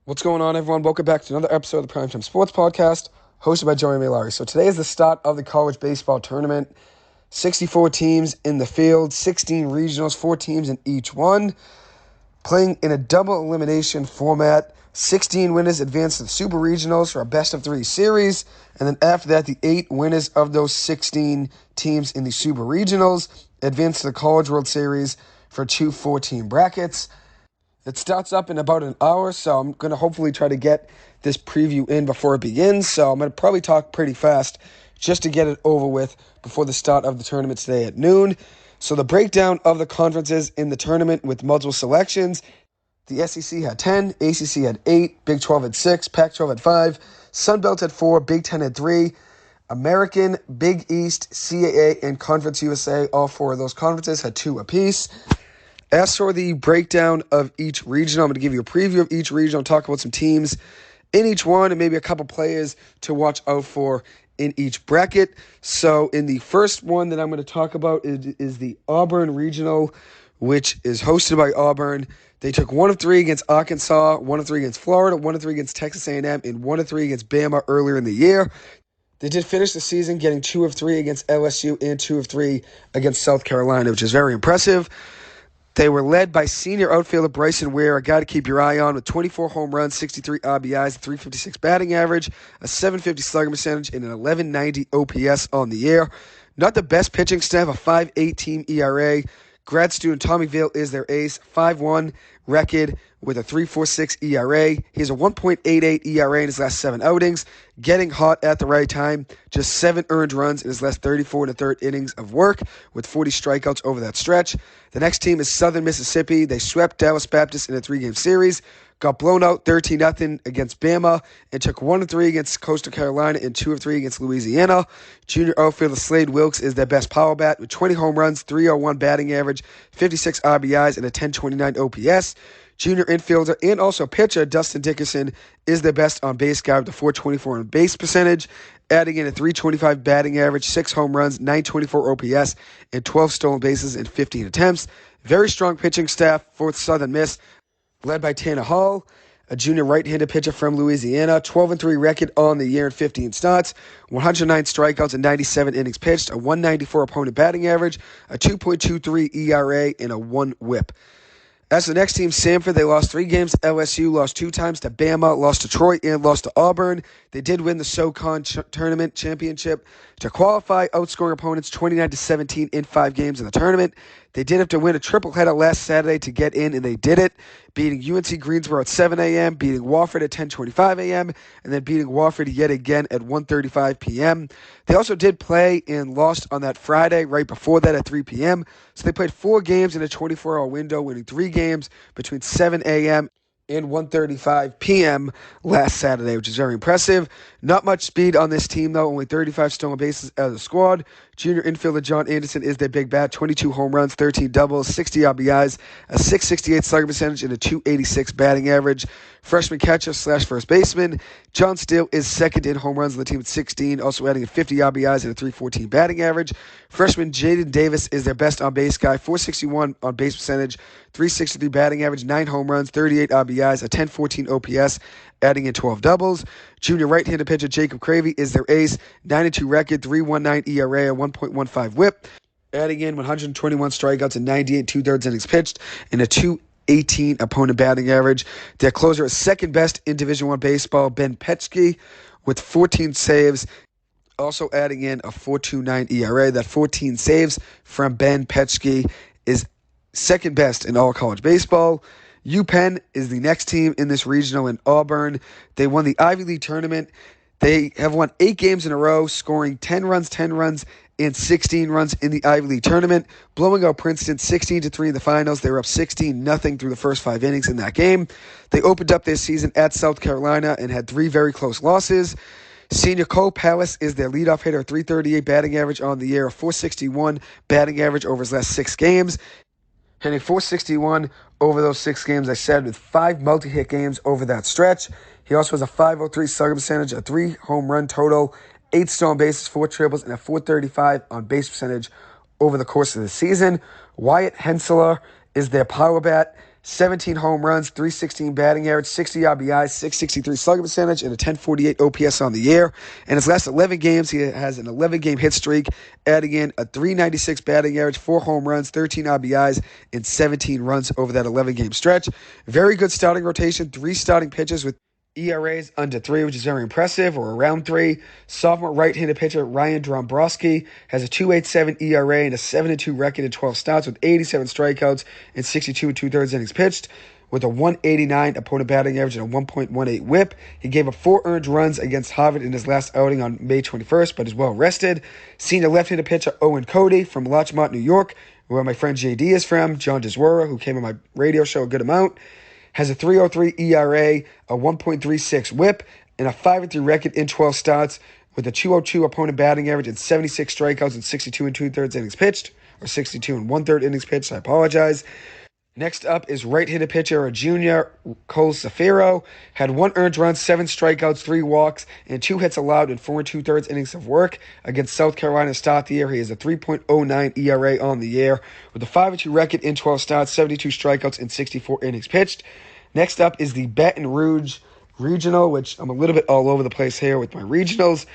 What's going on, everyone? Welcome back to another episode of the Primetime Sports Podcast, hosted by Joey Malari. So today is the start of the college baseball tournament. 64 teams in the field, 16 regionals, 4 teams in each one, playing in a double elimination format. 16 winners advance to the Super Regionals for a best-of-3 series, and then after that, the 8 winners of those 16 teams in the Super Regionals advance to the College World Series for 2 4-team brackets. It starts up in about an hour, so I'm going to hopefully try to get this preview in before it begins. So I'm going to probably talk pretty fast just to get it over with before the start of the tournament today at noon. So the breakdown of the conferences in the tournament with multiple selections. The SEC had 10, ACC had 8, Big 12 had 6, Pac-12 had 5, Sun Belt had 4, Big 10 had 3, American, Big East, CAA, and Conference USA, all 4 of those conferences had 2 apiece. As for the breakdown of each region, I'm going to give you a preview of each region. I'll talk about some teams in each one and maybe a couple players to watch out for in each bracket. So in the first one that I'm going to talk about is the Auburn Regional, which is hosted by Auburn. They took 1 of 3 against Arkansas, 1 of 3 against Florida, 1 of 3 against Texas A&M, and 1 of 3 against Bama earlier in the year. They did finish the season getting 2 of 3 against LSU and 2 of 3 against South Carolina, which is very impressive. They were led by senior outfielder Bryson Ware, a guy to keep your eye on, with 24 home runs, 63 RBIs, a 356 batting average, a 750 slugging percentage, and an 1190 OPS on the year. Not the best pitching staff, a 5.8 team ERA. Grad student Tommy Vail is their ace, 5.1 record with a 3.46 ERA. He has a 1.88 ERA in his last 7 outings, getting hot at the right time. Just 7 earned runs in his last 34 1/3 innings of work, with 40 strikeouts over that stretch. The next team is Southern Mississippi. They swept Dallas Baptist in a 3-game series, got blown out 13-0 against Bama, and took 1 of 3 against Coastal Carolina and 2 of 3 against Louisiana. Junior outfielder Slade Wilkes is their best power bat with 20 home runs, 301 batting average, 56 RBIs, and a 1029 OPS. Junior infielder and also pitcher Dustin Dickerson is their best on-base guy with a 424 on-base percentage, adding in a 325 batting average, 6 home runs, 924 OPS, and 12 stolen bases in 15 attempts. Very strong pitching staff for Southern Miss, led by Tanner Hall, a junior right-handed pitcher from Louisiana, 12-3 record on the year in 15 starts, 109 strikeouts and 97 innings pitched, a 194 opponent batting average, a 2.23 ERA, and a 1 whip. As the next team, Samford, they lost 3 games to LSU, lost 2 times to Bama, lost to Troy, and lost to Auburn. They did win the SoCon tournament championship to qualify, outscoring opponents 29-17 in 5 games in the tournament. They did have to win a tripleheader last Saturday to get in, and they did it, beating UNC Greensboro at 7 a.m., beating Wofford at 10:25 a.m., and then beating Wofford yet again at 1:35 p.m. They also did play and lost on that Friday right before that at 3 p.m., so they played 4 games in a 24-hour window, winning 3 games between 7 a.m. and 1:35 p.m. last Saturday, which is very impressive. Not much speed on this team, though. Only 35 stolen bases out of the squad. Junior infielder John Anderson is their big bat. 22 home runs, 13 doubles, 60 RBIs, a 668 slugging percentage, and a 286 batting average. Freshman catcher / first baseman John Steele is second in home runs on the team at 16, also adding a 50 RBIs and a 314 batting average. Freshman Jaden Davis is their best on-base guy. 461 on-base percentage, 363 batting average, 9 home runs, 38 RBIs, a 1014 OPS, adding in 12 doubles. Junior right-handed pitcher Jacob Cravey is their ace. 9-2 record, 3.19 ERA, a 1.15 whip, adding in 121 strikeouts and 98 2/3 innings pitched, and a 218 opponent batting average. Their closer is second best in Division I baseball, Ben Petschke, with 14 saves, also adding in a 4.29 ERA. That 14 saves from Ben Petschke is second best in all college baseball. UPenn is the next team in this regional in Auburn. They won the Ivy League tournament. They have won 8 games in a row, scoring 10 runs, and 16 runs in the Ivy League tournament, blowing out Princeton 16-3 in the finals. They were up 16-0 through the first 5 innings in that game. They opened up their season at South Carolina and had 3 very close losses. Senior Cole Pallas is their leadoff hitter, 338 batting average on the year, a 461 batting average over his last 6 games. Hitting 461 over those 6 games, I said, with 5 multi-hit games over that stretch. He also has a 503 slugging percentage, a 3 home run total, 8 stolen bases, 4 triples, and a 435 on base percentage over the course of the season. Wyatt Henseler is their power bat. 17 home runs, 316 batting average, 60 RBIs, 663 slugging percentage, and a 1048 OPS on the year. In his last 11 games, he has an 11-game hit streak, adding in a 396 batting average, 4 home runs, 13 RBIs, and 17 runs over that 11-game stretch. Very good starting rotation, 3 starting pitchers with ERAs under 3, which is very impressive, or around 3. Sophomore right-handed pitcher Ryan Dombrowski has a 2.87 ERA and a 7-2 record in 12 starts with 87 strikeouts and 62 2/3 innings pitched. With a 189 opponent batting average and a 1.18 whip. He gave up 4 earned runs against Harvard in his last outing on May 21st, but is well rested. Senior left-handed pitcher Owen Cody from Larchmont, New York, where my friend JD is from, John Deswara, who came on my radio show a good amount, has a 3.03 ERA, a 1.36 whip, and a 5-3 record in 12 starts with a 2.02 opponent batting average and 76 strikeouts and 62 2/3 innings pitched, or 62 1/3 innings pitched, I apologize. Next up is right-handed pitcher, a junior, Cole Safiro. Had 1 earned run, 7 strikeouts, 3 walks, and 2 hits allowed in 4 2/3 innings of work against South Carolina to start the year. He has a 3.09 ERA on the year with a 5-2 record in 12 starts, 72 strikeouts, and 64 innings pitched. Next up is the Baton Rouge Regional, which I'm a little bit all over the place here with my regionals.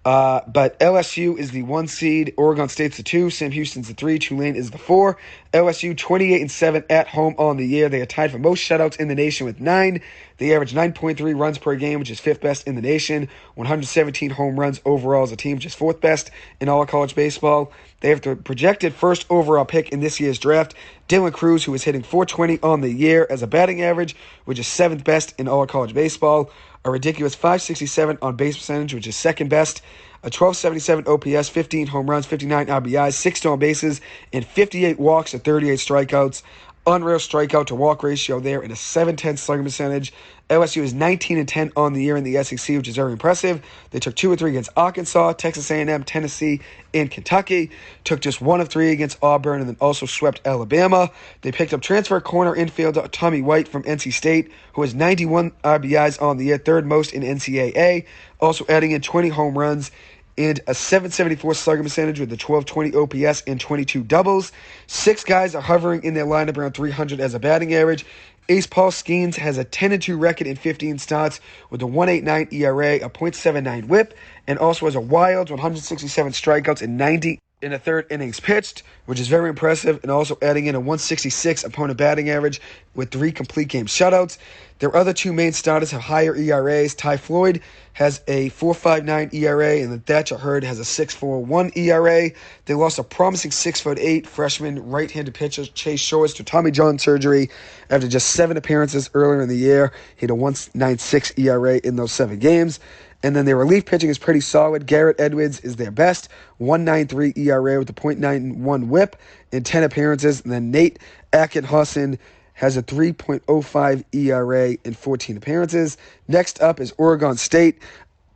But LSU is the 1 seed, Oregon State's the 2, Sam Houston's the 3, Tulane is the 4. LSU 28-7 at home on the year. They are tied for most shutouts in the nation with 9. They average 9.3 runs per game, which is 5th best in the nation. 117 home runs overall as a team, which is 4th best in all of college baseball. They have the projected first overall pick in this year's draft, Dylan Cruz, who is hitting .420 on the year as a batting average, which is 7th best in all of college baseball. A ridiculous .567 on base percentage, which is 2nd best. A 1277 OPS, 15 home runs, 59 RBIs, 6 stolen bases, and 58 walks and 38 strikeouts. Unreal strikeout to walk ratio there, and a .710 slugging percentage. LSU is 19-10 on the year in the SEC, which is very impressive. They took 2 of 3 against Arkansas, Texas A&M, Tennessee, and Kentucky. Took just 1 of 3 against Auburn, and then also swept Alabama. They picked up transfer corner infielder Tommy White from NC State, who has 91 RBIs on the year, 3rd most in NCAA. Also adding in 20 home runs and a .774 slugging percentage with a 1220 OPS and 22 doubles. 6 guys are hovering in their lineup around 300 as a batting average. Ace Paul Skeens has a 10-2 record in 15 starts with a 1.89 ERA, a .79 whip, and also has a wild 167 strikeouts and 90 in a 3rd innings pitched, which is very impressive, and also adding in a 166 opponent batting average with 3 complete game shutouts. Their other 2 main starters have higher ERAs. Ty Floyd has a 4.59 ERA, and then Thatcher Hurd has a 6.41 ERA. They lost a promising 6'8" freshman right-handed pitcher Chase Shores to Tommy John surgery after just 7 appearances earlier in the year. He had a 1.96 ERA in those 7 games. And then their relief pitching is pretty solid. Garrett Edwards is their best, 1.93 ERA with a .91 whip in 10 appearances. And then Nate Atkinson has a 3.05 ERA in 14 appearances. Next up is Oregon State,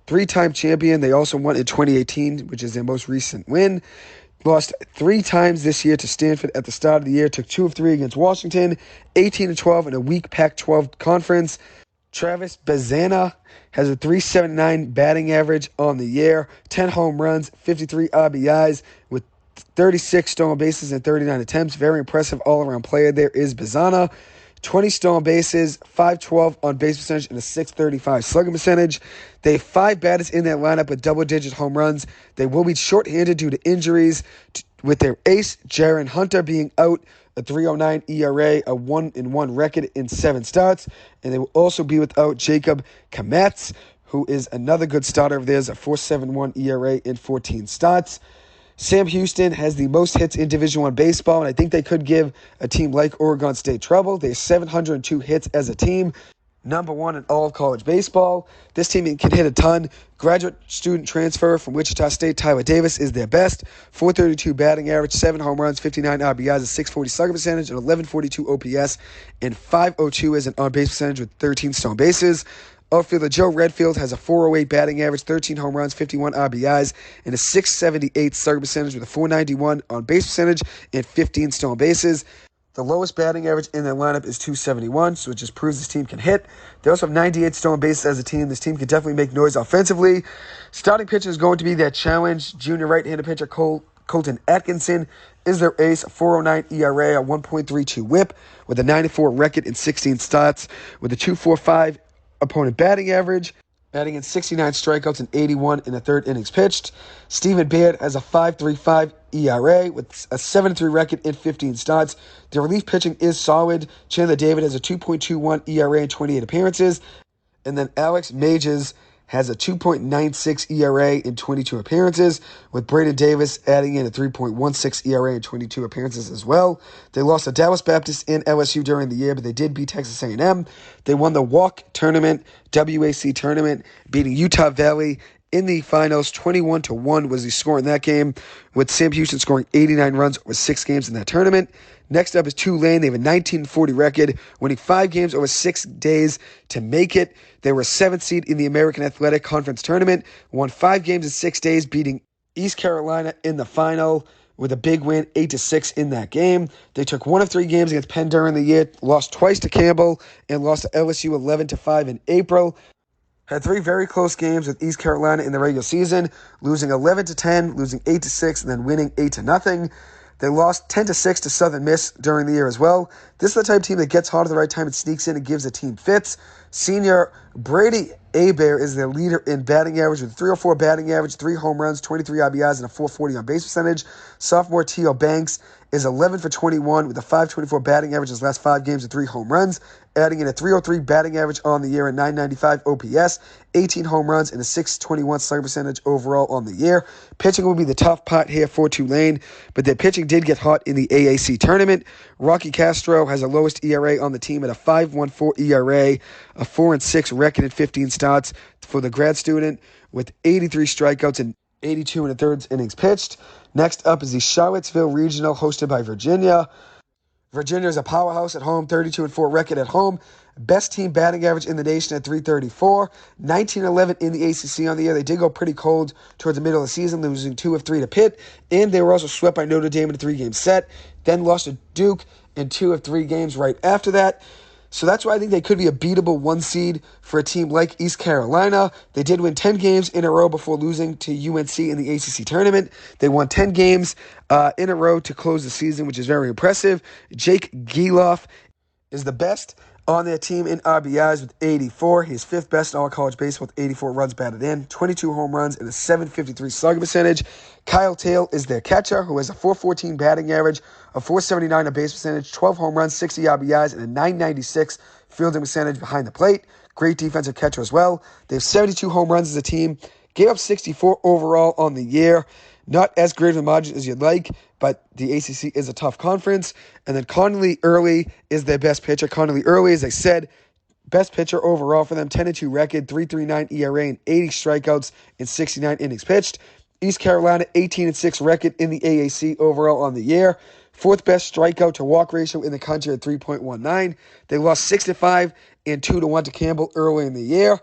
3-time champion. They also won in 2018, which is their most recent win. Lost 3 times this year to Stanford at the start of the year. Took 2 of 3 against Washington, 18-12 in a weak Pac-12 conference. Travis Bazana has a .379 batting average on the year, 10 home runs, 53 RBIs with 36 stolen bases and 39 attempts. Very impressive all-around player there is Bazana. 20 stolen bases, .512 on base percentage, and a .635 slugging percentage. They have 5 batters in their lineup with double-digit home runs. They will be shorthanded due to injuries, with their ace, Jaron Hunter, being out, a .309 ERA, a 1-1 record in 7 starts. And they will also be without Jacob Kamatz, who is another good starter of theirs, a .471 ERA in 14 starts. Sam Houston has the most hits in Division I baseball, and I think they could give a team like Oregon State trouble. They have 702 hits as a team, number 1 in all of college baseball. This team can hit a ton. Graduate student transfer from Wichita State, Tyler Davis, is their best. .432 batting average, 7 home runs, 59 RBIs, a .640 slugging percentage, an 1142 OPS, and .502 as an on-base percentage with 13 stolen bases. Outfielder Joe Redfield has a .408 batting average, 13 home runs, 51 RBIs, and a .678 slugging percentage with a .491 on-base percentage and 15 stolen bases. The lowest batting average in their lineup is .271, so it just proves this team can hit. They also have 98 stolen bases as a team. This team can definitely make noise offensively. Starting pitcher is going to be their challenge, junior right-handed pitcher Cole Colton Atkinson is their ace, a 4.09 ERA, a 1.32 whip, with a 94 record in 16 starts, with a 2.45 opponent batting average, batting in 69 strikeouts and 81 in the third innings pitched. Stephen Baird has a 5.35 ERA with a 7.3 record in 15 starts. The relief pitching is solid. Chandler David has a 2.21 ERA in 28 appearances. And then Alex Mages has a 2.96 ERA in 22 appearances, with Braden Davis adding in a 3.16 ERA in 22 appearances as well. They lost to Dallas Baptist and LSU during the year, but they did beat Texas A&M. They won the WAC tournament, WAC tournament, beating Utah Valley in the finals. 21-1 was the score in that game, with Sam Houston scoring 89 runs over 6 games in that tournament. Next up is Tulane. They have a 19-40 record, winning 5 games over 6 days to make it. They were a 7th seed in the American Athletic Conference Tournament, won 5 games in 6 days, beating East Carolina in the final with a big win, 8-6 in that game. They took 1 of 3 games against Penn during the year, lost twice to Campbell, and lost to LSU 11-5 in April. Had 3 very close games with East Carolina in the regular season, losing 11-10, losing 8-6, and then winning 8-0. They lost 10-6 to Southern Miss during the year as well. This is the type of team that gets hot at the right time and sneaks in and gives the team fits. Senior Brady Abear is their leader in batting average with 304 batting average, 3 home runs, 23 RBIs, and a 440 on base percentage. Sophomore T.O. Banks is 11 for 21 with a 524 batting average his last 5 games and 3 home runs, adding in a 303 batting average on the year and 995 OPS, 18 home runs, and a 621 slugging percentage overall on the year. Pitching will be the tough part here for Tulane, but their pitching did get hot in the AAC tournament. Rocky Castro has the lowest ERA on the team at a 5.14 ERA, a 4-6 record in 15 starts for the grad student, with 83 strikeouts and 82 and a third innings pitched. Next up is the Charlottesville Regional, hosted by Virginia. Virginia is a powerhouse at home, 32-4 record at home. Best team batting average in the nation at 334. 19-11 in the ACC on the year. They did go pretty cold towards the middle of the season, losing 2 of 3 to Pitt. And they were also swept by Notre Dame in a 3-game set. Then lost to Duke in 2 of 3 games right after that. So that's why I think they could be a beatable 1 seed for a team like East Carolina. They did win 10 games in a row before losing to UNC in the ACC tournament. They won 10 games in a row to close the season, which is very impressive. Jake Geloff is the best on their team in RBIs with 84. He's 5th best in all college baseball with 84 runs batted in, 22 home runs, and a 753 slugging percentage. Kyle Tail is their catcher, who has a 414 batting average, a 479 on base percentage, 12 home runs, 60 RBIs, and a 996 fielding percentage behind the plate. Great defensive catcher as well. They have 72 home runs as a team, gave up 64 overall on the year. Not as great of a margin as you'd like, but the ACC is a tough conference. And then Connolly Early is their best pitcher. Connolly Early, as I said, best pitcher overall for them, 10-2 record, 3.39 ERA, and 80 strikeouts in 69 innings pitched. East Carolina, 18-6 record in the AAC overall on the year. 4th best strikeout to walk ratio in the country at 3.19. They lost 6-5 and 2-1 to Campbell early in the year.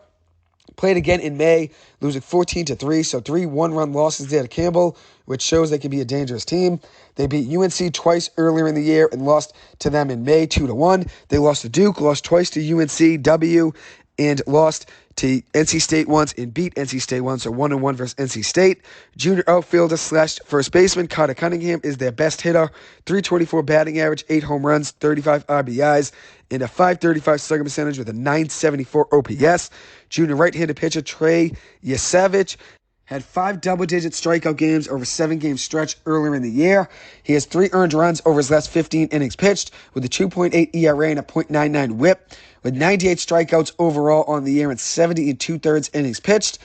Played again in May, losing 14-3, so 3 one-run losses there to Campbell, which shows they can be a dangerous team. They beat UNC twice earlier in the year and lost to them in May 2-1. They lost to Duke, lost twice to UNC-W, and lost to NC State once and beat NC State once, so 1-1 versus NC State. Junior outfielder / first baseman Carter Cunningham is their best hitter. 324 batting average, 8 home runs, 35 RBIs, and a 535 slugging percentage with a 974 OPS. Junior right-handed pitcher Trey Yasevich had 5 double-digit strikeout games over a 7-game stretch earlier in the year. He has 3 earned runs over his last 15 innings pitched with a 2.8 ERA and a .99 whip, with 98 strikeouts overall on the year and 70 2/3 innings pitched,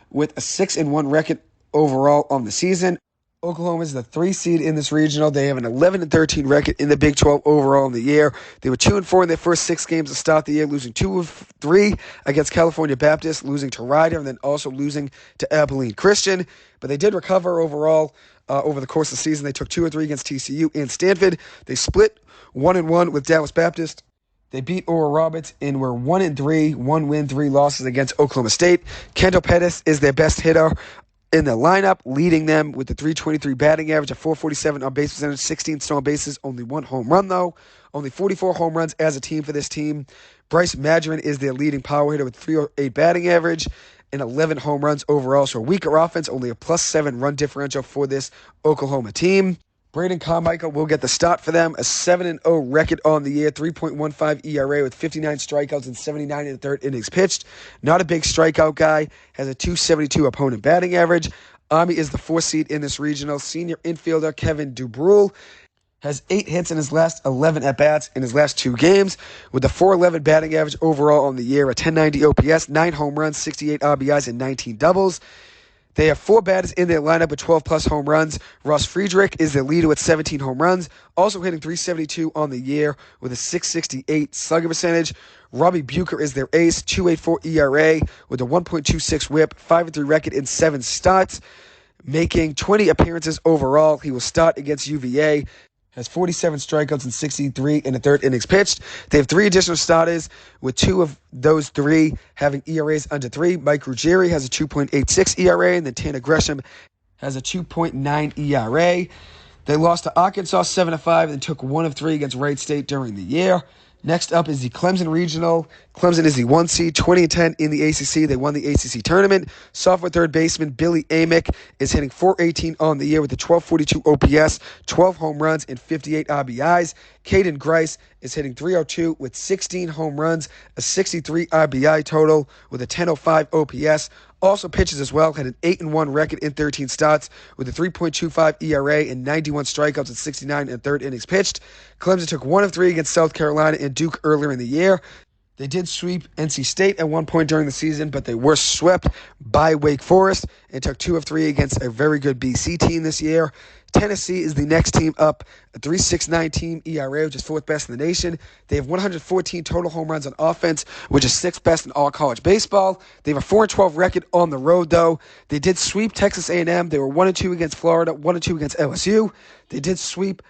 with a 6-1 record overall on the season. Oklahoma is the 3 seed in this regional. They have an 11-13 record in the Big 12 overall in the year. They were 2-4 in their first 6 games to start the year, losing 2 of 3 against California Baptist, losing to Ryder, and then also losing to Abilene Christian. But they did recover overall over the course of the season. They took 2 or 3 against TCU and Stanford. They split 1-1 with Dallas Baptist. They beat Oral Roberts and were 1-3, 1 win, 3 losses against Oklahoma State. Kendall Pettis is their best hitter in the lineup, leading them with the 323 batting average, a 447 on base percentage, 16 stolen bases, only 1 home run though. Only 44 home runs as a team for this team. Bryce Madron is their leading power hitter with 308 batting average, and 11 home runs overall. So a weaker offense, only a +7 run differential for this Oklahoma team. Braden Carmichael will get the start for them. A 7-0 record on the year, 3.15 ERA with 59 strikeouts and 79 in the third innings pitched. Not a big strikeout guy. Has a .272 opponent batting average. Army is the 4th seed in this regional. Senior infielder Kevin Dubrul has 8 hits in his last 11 at-bats in his last 2 games, with a .411 batting average overall on the year, a 1090 OPS, 9 home runs, 68 RBIs, and 19 doubles. They have 4 batters in their lineup with 12-plus home runs. Ross Friedrich is their leader with 17 home runs, also hitting .372 on the year with a .668 slugging percentage. Robbie Bucher is their ace, .284 ERA with a 1.26 whip, 5-3 record in 7 starts, making 20 appearances overall. He will start against UVA. Has 47 strikeouts and 63 in the third innings pitched. They have 3 additional starters, with 2 of those 3 having ERAs under 3. Mike Ruggieri has a 2.86 ERA, and then Tanner Gresham has a 2.9 ERA. They lost to Arkansas 7-5 and took 1 of 3 against Wright State during the year. Next up is the Clemson Regional. Clemson is the 1 seed, 20-10 in the ACC. They won the ACC tournament. Sophomore third baseman Billy Amick is hitting .418 on the year with a 1242 OPS, 12 home runs, and 58 RBIs. Caden Grice is hitting .302 with 16 home runs, a 63 RBI total with a 1005 OPS. Also pitches as well, had an 8-1 record in 13 starts with a 3.25 ERA and 91 strikeouts and 69 in third innings pitched. Clemson took 1 of 3 against South Carolina and Duke earlier in the year. They did sweep NC State at one point during the season, but they were swept by Wake Forest and took 2 of 3 against a very good BC team this year. Tennessee is the next team up, a .369 team ERA, which is 4th best in the nation. They have 114 total home runs on offense, which is 6th best in all college baseball. They have a 4-12 record on the road, though. They did sweep Texas A&M. They were 1-2 against Florida, 1-2 against LSU. They did sweep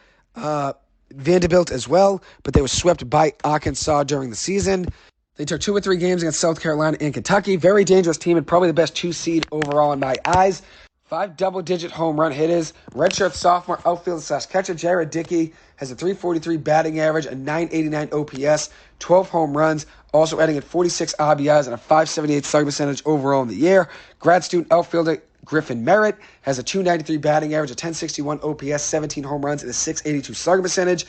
Vanderbilt as well, but they were swept by Arkansas during the season. They took 2 or 3 games against South Carolina and Kentucky. Very dangerous team and probably the best 2 seed overall in my eyes. 5 double-digit home run hitters. Redshirt sophomore outfielder/catcher Jared Dickey has a .343 batting average, a .989 OPS, 12 home runs, also adding at 46 RBIs and a .578 slugging percentage overall in the year. Grad student outfielder Griffin Merritt has a .293 batting average, a .1061 OPS, 17 home runs, and a .682 slugging percentage.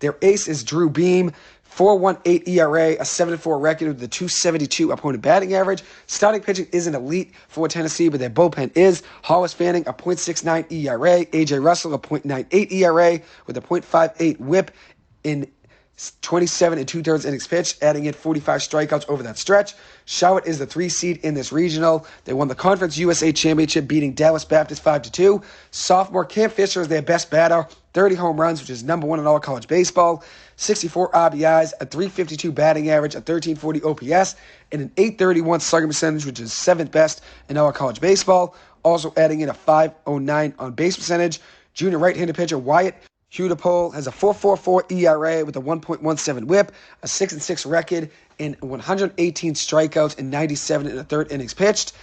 Their ace is Drew Beam, .418 ERA, a 7-4 record with a .272 opponent batting average. Starting pitching isn't elite for Tennessee, but their bullpen is. Hollis Fanning, a .69 ERA. A.J. Russell, a .98 ERA with a .58 whip in 27 2/3 innings pitched, adding in 45 strikeouts over that stretch. Showett is the 3 seed in this regional. They won the Conference USA Championship, beating Dallas Baptist 5-2. Sophomore Cam Fisher is their best batter, 30 home runs, which is number 1 in all college baseball, 64 RBIs, a .352 batting average, a .1340 OPS, and an .831 slugging percentage, which is 7th best in all college baseball. Also adding in a .509 on base percentage. Junior right-handed pitcher Wyatt Hudapole has a .444 ERA with a 1.17 whip, a 6-6 record, and 118 strikeouts and 97 in the third innings pitched.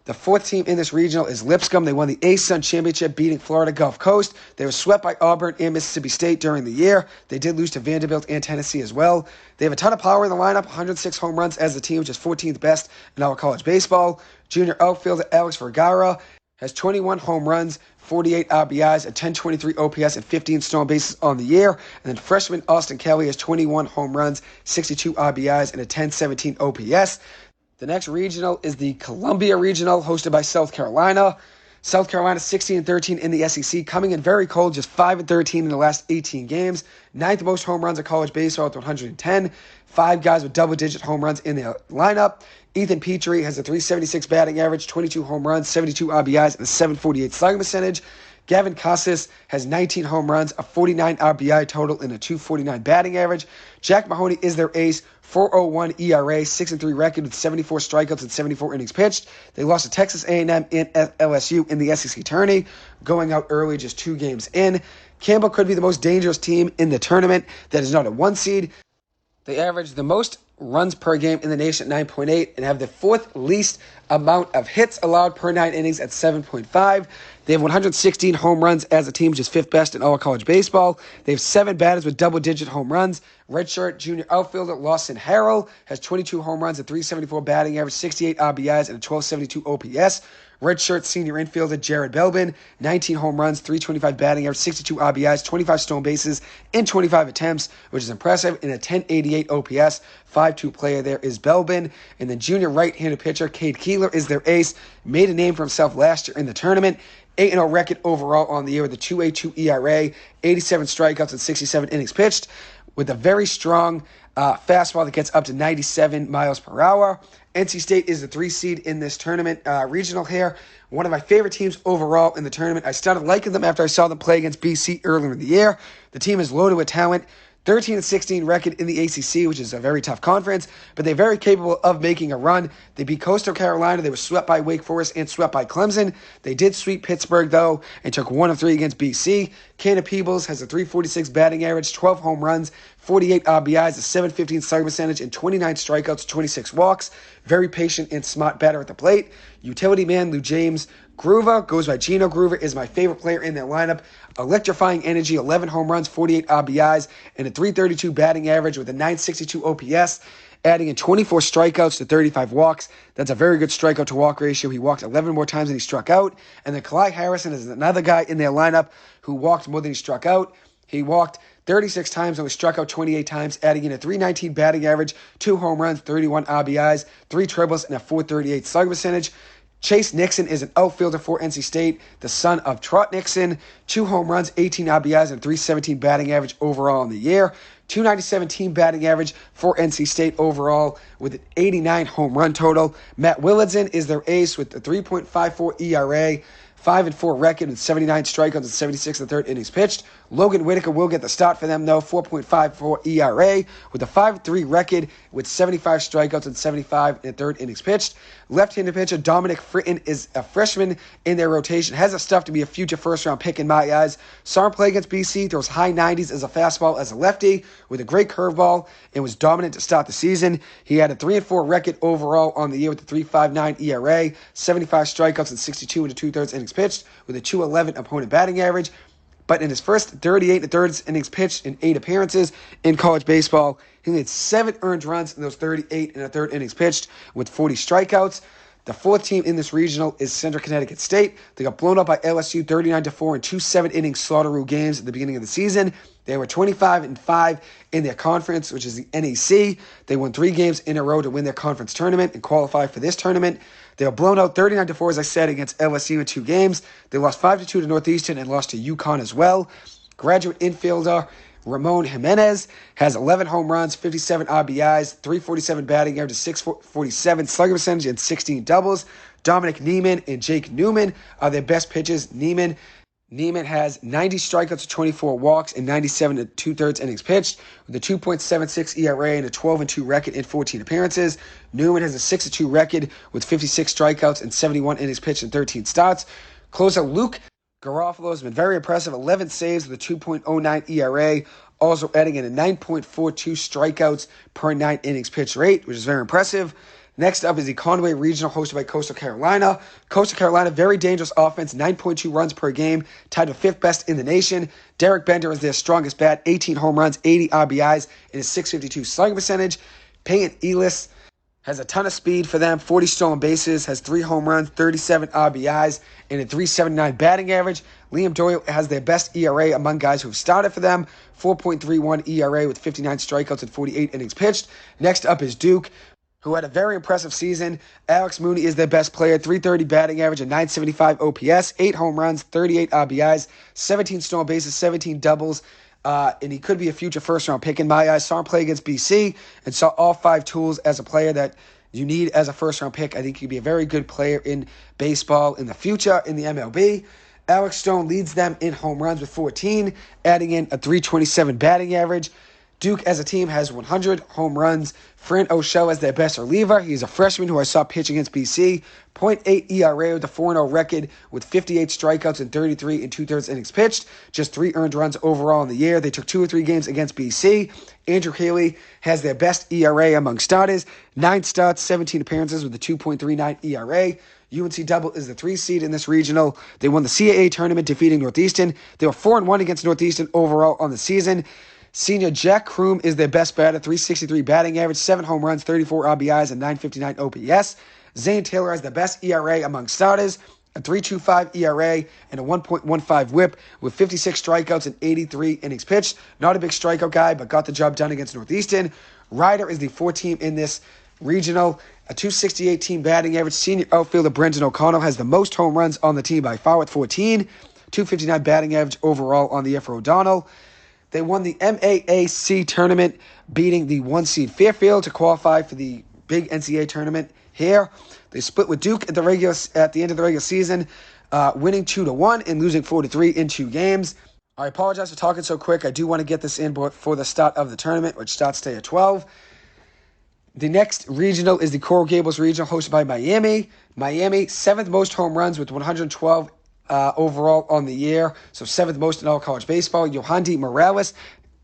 The 4th team in this regional is Lipscomb. They won the ASUN Championship, beating Florida Gulf Coast. They were swept by Auburn and Mississippi State during the year. They did lose to Vanderbilt and Tennessee as well. They have a ton of power in the lineup, 106 home runs as the team, which is 14th best in all college baseball. Junior outfielder Alex Vergara has 21 home runs, 48 RBIs, a .1023 OPS, and 15 stolen bases on the year. And then freshman Austin Kelly has 21 home runs, 62 RBIs, and a .1017 OPS. The next regional is the Columbia Regional, hosted by South Carolina. South Carolina 16-13 in the SEC, coming in very cold, just 5-13 in the last 18 games. 9th most home runs in college baseball with 110. 5 guys with double-digit home runs in their lineup. Ethan Petrie has a .376 batting average, 22 home runs, 72 RBIs, and a .748 slugging percentage. Gavin Casas has 19 home runs, a 49 RBI total, and a .249 batting average. Jack Mahoney is their ace, .401 ERA, 6-3 record with 74 strikeouts and 74 innings pitched. They lost to Texas A&M and LSU in the SEC tourney, going out early, just 2 games in. Campbell could be the most dangerous team in the tournament that is not a 1 seed. They average the most runs per game in the nation at 9.8 and have the fourth least amount of hits allowed per 9 innings at 7.5. They have 116 home runs as a team, which is fifth best in all college baseball. They have 7 batters with double-digit home runs. Redshirt junior outfielder Lawson Harrell has 22 home runs, a 374 batting average, 68 RBIs, and a 1272 OPS. Redshirt senior infielder Jared Belbin, 19 home runs, 325 batting average, 62 RBIs, 25 stolen bases in 25 attempts, which is impressive, and a 1088 OPS. 5-2 player there is Belbin. And then junior right-handed pitcher Cade Keeler is their ace. Made a name for himself last year in the tournament. 8-0 record overall on the year with a 2.82 ERA, 87 strikeouts and 67 innings pitched, with a very strong fastball that gets up to 97 miles per hour. NC State is the 3 seed in this tournament regional here. One of my favorite teams overall in the tournament. I started liking them after I saw them play against BC earlier in the year. The team is loaded with talent. 13-16 record in the ACC, which is a very tough conference, but they're very capable of making a run. They beat Coastal Carolina. They were swept by Wake Forest and swept by Clemson. They did sweep Pittsburgh, though, and took 1 of 3 against BC. Cannon Peebles has a 346 batting average, 12 home runs, 48 RBIs, a 715 slugging percentage, and 29 strikeouts, 26 walks. Very patient and smart batter at the plate. Utility man Lou James Groover, goes by Gino Groover, is my favorite player in their lineup. Electrifying energy, 11 home runs, 48 RBIs, and a 332 batting average with a 962 OPS, adding in 24 strikeouts to 35 walks. That's a very good strikeout to walk ratio. He walked 11 more times than he struck out. And then Kalai Harrison is another guy in their lineup who walked more than he struck out. He walked 36 times, only struck out 28 times, adding in a 319 batting average, 2 home runs, 31 RBIs, 3 triples, and a 438 slugging percentage. Chase Nixon is an outfielder for NC State, the son of Trot Nixon. 2 home runs, 18 RBIs, and 317 batting average overall in the year. 297 team batting average for NC State overall with an 89 home run total. Matt Willardson is their ace with a 3.54 ERA. 5-4 record with 79 strikeouts and 76 in the third innings pitched. Logan Whitaker will get the start for them, though. 4.54 ERA with a 5-3 record with 75 strikeouts and 75 in the third innings pitched. Left-handed pitcher Dominic Fritton is a freshman in their rotation. Has the stuff to be a future first-round pick in my eyes. Saw him play against BC. Throws high 90s as a fastball as a lefty with a great curveball and was dominant to start the season. He had a 3-4 record overall on the year with a 3.59 ERA, 75 strikeouts and 62 in the two-thirds innings pitched with a 2.11 opponent batting average. But in his first 38 1/3 innings pitched in 8 appearances in college baseball, he had 7 earned runs in those 38 1/3 innings pitched with 40 strikeouts. The 4th team in this regional is Central Connecticut State. They got blown up by LSU 39-4 in 2 7-inning slaughteroo games at the beginning of the season. They were 25-5 in their conference, which is the NEC. They won 3 games in a row to win their conference tournament and qualify for this tournament. They were blown out 39-4, as I said, against LSU in 2 games. They lost 5-2 to Northeastern and lost to UConn as well. Graduate infielder Ramon Jimenez has 11 home runs, 57 RBIs, 347 batting average, 647 slugging percentage, and 16 doubles. Dominic Neiman and Jake Newman are their best pitchers. Neiman has 90 strikeouts to 24 walks and 97 2/3 innings pitched with a 2.76 ERA and a 12-2 record in 14 appearances. Newman has a 6-2 record with 56 strikeouts and 71 innings pitched in 13 starts. Closer Luke Garofalo has been very impressive, 11 saves with a 2.09 ERA, also adding in a 9.42 strikeouts per 9 innings pitched rate, which is very impressive. Next up is the Conway Regional, hosted by Coastal Carolina. Coastal Carolina, very dangerous offense, 9.2 runs per game, tied with 5th best in the nation. Derek Bender is their strongest bat, 18 home runs, 80 RBIs, and a 652 slugging percentage. Peyton Elis has a ton of speed for them, 40 stolen bases, has 3 home runs, 37 RBIs, and a 379 batting average. Liam Doyle has their best ERA among guys who have started for them, 4.31 ERA with 59 strikeouts and 48 innings pitched. Next up is Duke, who had a very impressive season. Alex Mooney is their best player, 330 batting average, a 975 OPS, 8 home runs, 38 RBIs, 17 stolen bases, 17 doubles, and he could be a future first-round pick in my eyes. Saw him play against BC and saw all 5 tools as a player that you need as a first-round pick. I think he'd be a very good player in baseball in the future in the MLB. Alex Stone leads them in home runs with 14, adding in a 327 batting average. Duke as a team has 100 home runs. Fran O'Shell as their best reliever. He's a freshman who I saw pitch against BC. .8 ERA with a 4-0 record with 58 strikeouts and 33 and 2/3 innings pitched. Just 3 earned runs overall in the year. They took 2 or 3 games against BC. Andrew Haley has their best ERA among starters. 9 starts, 17 appearances with a 2.39 ERA. UNC Double is the 3 seed in this regional. They won the CAA tournament, defeating Northeastern. They were 4-1 against Northeastern overall on the season. Senior Jack Kroom is their best batter, 363 batting average, 7 home runs, 34 RBIs, and 959 OPS. Zane Taylor has the best ERA among starters, a 3.25 ERA and a 1.15 whip with 56 strikeouts and 83 innings pitched. Not a big strikeout guy, but got the job done against Northeastern. Ryder is the 4th team in this regional, a 268 team batting average. Senior outfielder Brendan O'Connell has the most home runs on the team by far with 14, 259 batting average overall on the year for O'Donnell. They won the MAAC tournament, beating the 1 seed Fairfield to qualify for the big NCAA tournament here. They split with Duke at the end of the regular season, winning 2-1 and losing 4-3 in 2 games. I apologize for talking so quick. I do want to get this in before the start of the tournament, which starts today at 12. The next regional is the Coral Gables regional, hosted by Miami. Miami, 7th most home runs with 112 overall on the year, so 7th most in all college baseball. Yohandy Morales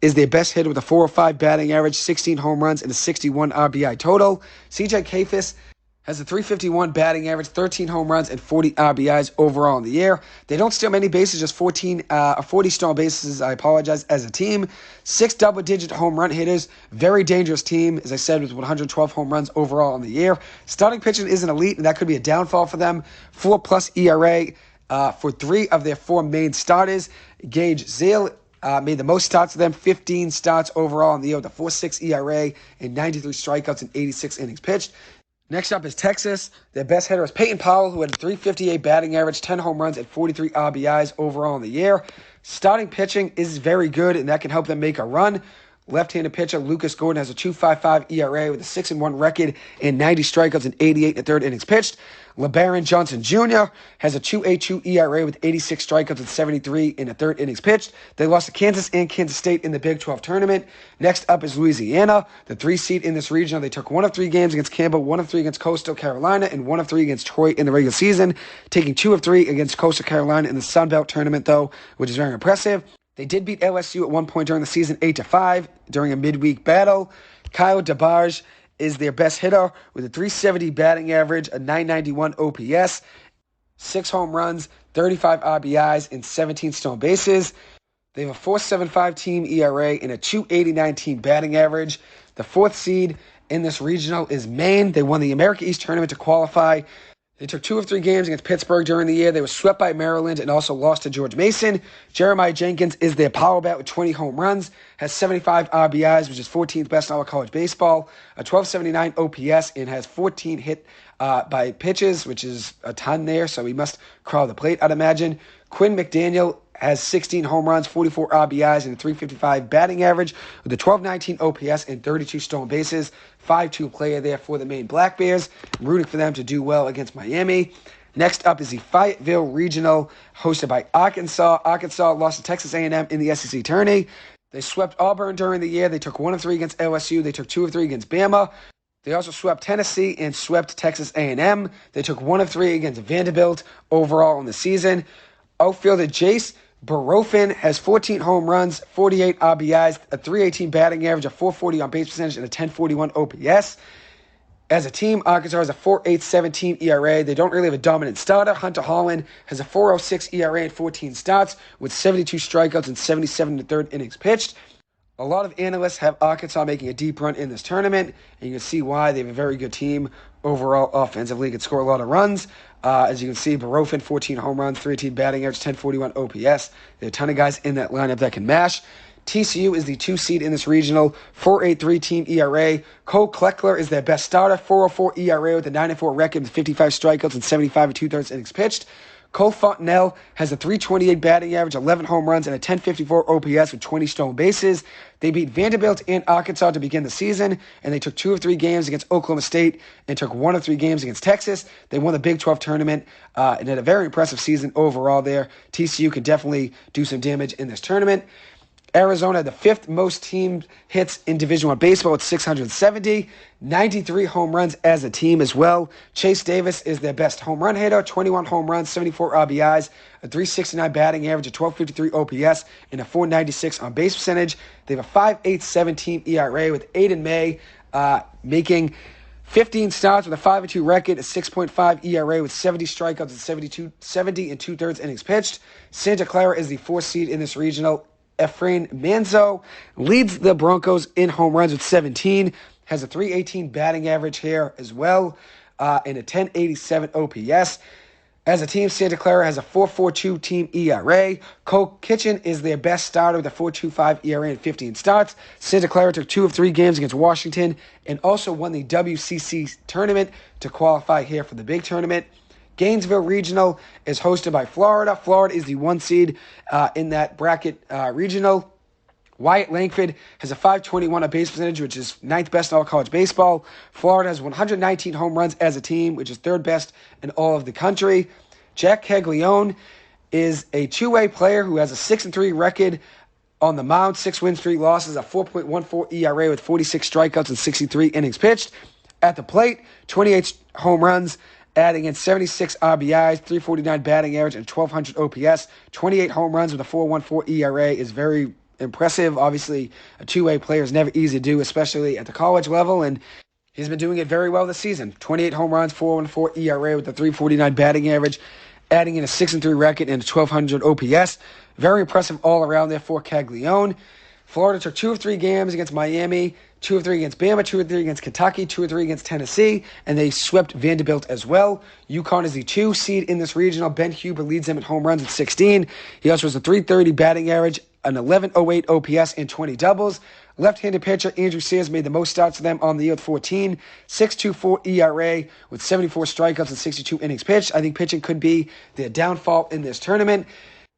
is their best hitter with a 405 batting average, 16 home runs, and a 61 RBI total. CJ Kafis has a 351 batting average, 13 home runs, and 40 RBIs overall in the year. They don't steal many bases, just 40 stolen bases, I apologize, as a team. 6 double-digit home run hitters, very dangerous team, as I said, with 112 home runs overall in the year. Starting pitching isn't elite, and that could be a downfall for them. 4+ ERA for 3 of their 4 main starters. Gage Zale made the most starts for them, 15 starts overall in the year with a 4.6 ERA and 93 strikeouts and 86 innings pitched. Next up is Texas. Their best hitter is Peyton Powell, who had a 358 batting average, 10 home runs, and 43 RBIs overall in the year. Starting pitching is very good, and that can help them make a run. Left-handed pitcher Lucas Gordon has a 2.55 ERA with a 6-1 record and 90 strikeouts and 88 1/3 innings pitched. LeBaron Johnson Jr. has a 2.82 ERA with 86 strikeouts and 73 1/3 innings pitched. They lost to Kansas and Kansas State in the Big 12 tournament. Next up is Louisiana, the 3 seed in this region. They took 1 of 3 games against Campbell, 1 of 3 against Coastal Carolina, and 1 of 3 against Troy in the regular season, taking 2 of 3 against Coastal Carolina in the Sun Belt tournament, though, which is very impressive. They did beat LSU at one point during the season 8-5 during a midweek battle. Kyle DeBarge is their best hitter with a 370 batting average, a 991 OPS, 6 home runs, 35 RBIs, and 17 stolen bases. They have a 4.75 team ERA and a 2.89 team batting average. The 4th seed in this regional is Maine. They won the America East tournament to qualify. They took 2 of 3 games against Pittsburgh during the year. They were swept by Maryland and also lost to George Mason. Jeremiah Jenkins is their power bat with 20 home runs, has 75 RBIs, which is 14th best in all of college baseball, a 1279 OPS, and has 14 hit by pitches, which is a ton there, so he must crawl the plate, I'd imagine. Quinn McDaniel has 16 home runs, 44 RBIs, and a 355 batting average with a 1219 OPS and 32 stolen bases. 5-2 player there for the Maine Black Bears. I'm rooting for them to do well against Miami. Next up is the Fayetteville Regional, hosted by Arkansas. Arkansas lost to Texas A&M in the SEC tourney. They swept Auburn during the year. They took 1 of 3 against LSU. They took 2 of 3 against Bama. They also swept Tennessee and swept Texas A&M. They took 1 of 3 against Vanderbilt overall in the season. Outfielder Jace Barofin has 14 home runs, 48 RBIs, a 318 batting average, a 440 on base percentage, and a 1041 OPS. As a team, Arkansas has a 4.87 ERA. They don't really have a dominant starter. Hunter Holland has a 4.06 ERA and 14 starts with 72 strikeouts and 77 1/3 innings pitched. A lot of analysts have Arkansas making a deep run in this tournament, and you can see why. They have a very good team overall offensively, can score a lot of runs. As you can see, Barofin, 14 home runs, 318 batting average, 1041 OPS. There are a ton of guys in that lineup that can mash. TCU is the 2 seed in this regional, 4.83 team ERA. Cole Kleckler is their best starter, 4.04 ERA with a 9-4 record with 55 strikeouts and 75 2/3 innings pitched. Cole Fontenelle has a 328 batting average, 11 home runs, and a 1054 OPS with 20 stolen bases. They beat Vanderbilt and Arkansas to begin the season, and they took 2 of 3 games against Oklahoma State and took 1 of 3 games against Texas. They won the Big 12 tournament and had a very impressive season overall there. TCU could definitely do some damage in this tournament. Arizona had the fifth most team hits in Division I baseball with 670, 93 home runs as a team as well. Chase Davis is their best home run hitter, 21 home runs, 74 RBIs, a 369 batting average, a 1253 OPS, and a 496 on base percentage. They have a 5.87 team ERA with Aiden May making 15 starts with a 5-2 record, a 6.5 ERA with 70 strikeouts and 70 and two-thirds innings pitched. Santa Clara is the fourth seed in this regional. Efrain Manzo leads the Broncos in home runs with 17, has a 318 batting average here as well, and a 1087 OPS. As a team, Santa Clara has a 4.42 team ERA. Cole Kitchen is their best starter with a 4.25 ERA in 15 starts. Santa Clara took 2 of 3 games against Washington and also won the WCC tournament to qualify here for the big tournament. Gainesville Regional is hosted by Florida. Florida is the 1 seed in that bracket regional. Wyatt Langford has a 521 on base percentage, which is 9th best in all college baseball. Florida has 119 home runs as a team, which is 3rd best in all of the country. Jack Caglione is a two-way player who has a 6-3 record on the mound, 6 wins, 3 losses, a 4.14 ERA with 46 strikeouts and 63 innings pitched. At the plate, 28 home runs, adding in 76 RBIs, 349 batting average, and 1,200 OPS. 28 home runs with a 4.14 ERA is very impressive. Obviously, a two-way player is never easy to do, especially at the college level, and he's been doing it very well this season. 28 home runs, 4.14 ERA with a 349 batting average, adding in a 6-3 record and a 1,200 OPS. Very impressive all around there for Caglione. Florida took 2 of 3 games against Miami, 2 of 3 against Bama, 2 of 3 against Kentucky, 2 of 3 against Tennessee, and they swept Vanderbilt as well. UConn is the 2 seed in this regional. Ben Huber leads them at home runs with 16. He also has a 330 batting average, an 11.08 OPS, and 20 doubles. Left-handed pitcher Andrew Sears made the most starts for them on the year with 14. 6.24 ERA with 74 strikeouts and 62 innings pitched. I think pitching could be their downfall in this tournament.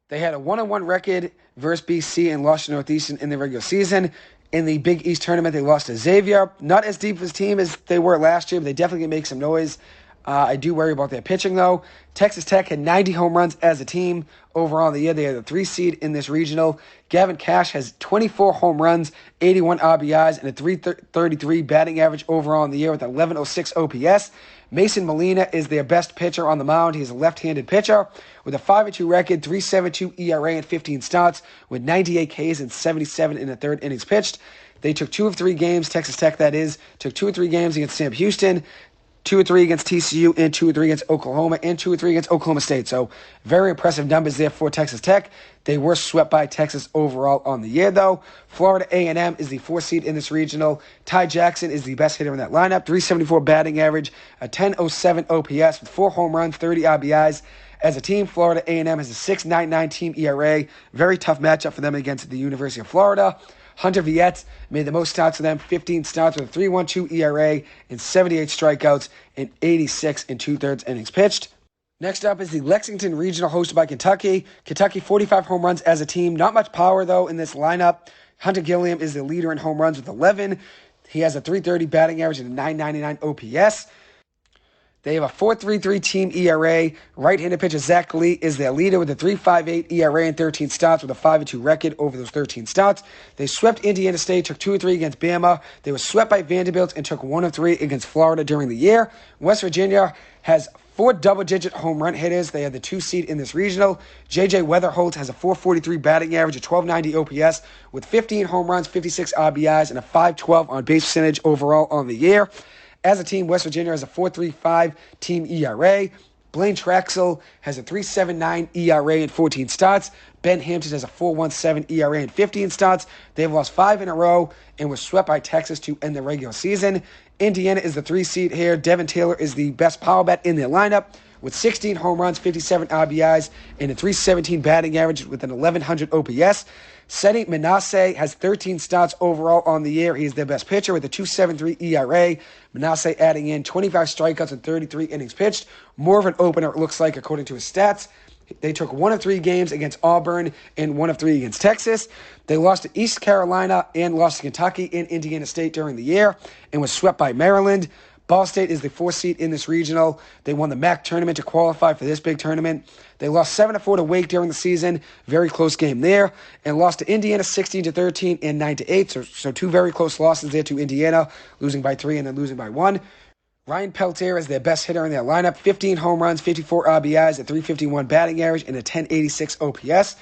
They had a 1-1 record versus BC and lost to Northeastern in the regular season. In the Big East tournament, they lost to Xavier. Not as deep of a team as they were last year, but they definitely can make some noise. I do worry about their pitching, though. Texas Tech had 90 home runs as a team overall in the year. They are the 3 seed in this regional. Gavin Cash has 24 home runs, 81 RBIs, and a 333 batting average overall in the year with 11.06 OPS. Mason Molina is their best pitcher on the mound. He's a left-handed pitcher with a 5.2 record, 3.72 ERA in 15 starts with 98 Ks and 77 in the 3rd innings pitched. They took 2 of 3 games, Texas Tech that is, took 2 of 3 games against Sam Houston, 2 of 3 against TCU, and 2 of 3 against Oklahoma, and 2 of 3 against Oklahoma State. So very impressive numbers there for Texas Tech. They were swept by Texas overall on the year, though. Florida A&M is the 4th seed in this regional. Ty Jackson is the best hitter in that lineup. 374 batting average, a 10.07 OPS with 4 home runs, 30 RBIs. As a team, Florida A&M has a 6.99 team ERA. Very tough matchup for them against the University of Florida. Hunter Viette made the most starts for them, 15 starts with a 3.12 ERA and 78 strikeouts and 86 and two-thirds innings pitched. Next up is the Lexington Regional hosted by Kentucky. Kentucky, 45 home runs as a team. Not much power, though, in this lineup. Hunter Gilliam is the leader in home runs with 11. He has a 330 batting average and a 999 OPS. They have a 4.33 team ERA. Right-handed pitcher Zach Lee is their leader with a 3.58 ERA in 13 starts with a 5.2 record over those 13 starts. They swept Indiana State, took 2 of 3 against Bama. They were swept by Vanderbilt and took 1 of 3 against Florida during the year. West Virginia has 4 double-digit home run hitters. They are the 2 seed in this regional. J.J. Weatherholt has a 4.43 batting average, a 12.90 OPS with 15 home runs, 56 RBIs, and a 5.12 on base percentage overall on the year. As a team, West Virginia has a 4.35 team ERA. Blaine Traxel has a 3.79 ERA in 14 starts. Ben Hampton has a 4.17 ERA in 15 starts. They've lost 5 in a row and were swept by Texas to end the regular season. Indiana is the 3 seed here. Devin Taylor is the best power bat in their lineup with 16 home runs, 57 RBIs, and a 3.17 batting average with an 1,100 OPS. Seti Manasseh has 13 starts overall on the year. He's their best pitcher with a 2.73 ERA. Manasseh adding in 25 strikeouts and 33 innings pitched. More of an opener, it looks like, according to his stats. They took 1 of 3 games against Auburn and 1 of 3 against Texas. They lost to East Carolina and lost to Kentucky and Indiana State during the year and was swept by Maryland. Ball State is the 4th seed in this regional. They won the MAC tournament to qualify for this big tournament. They lost 7-4 to Wake during the season. Very close game there. And lost to Indiana 16-13 and 9-8. So two very close losses there to Indiana, losing by 3 and then losing by 1. Ryan Peltier is their best hitter in their lineup. 15 home runs, 54 RBIs, a .351 batting average, and a .1086 OPS.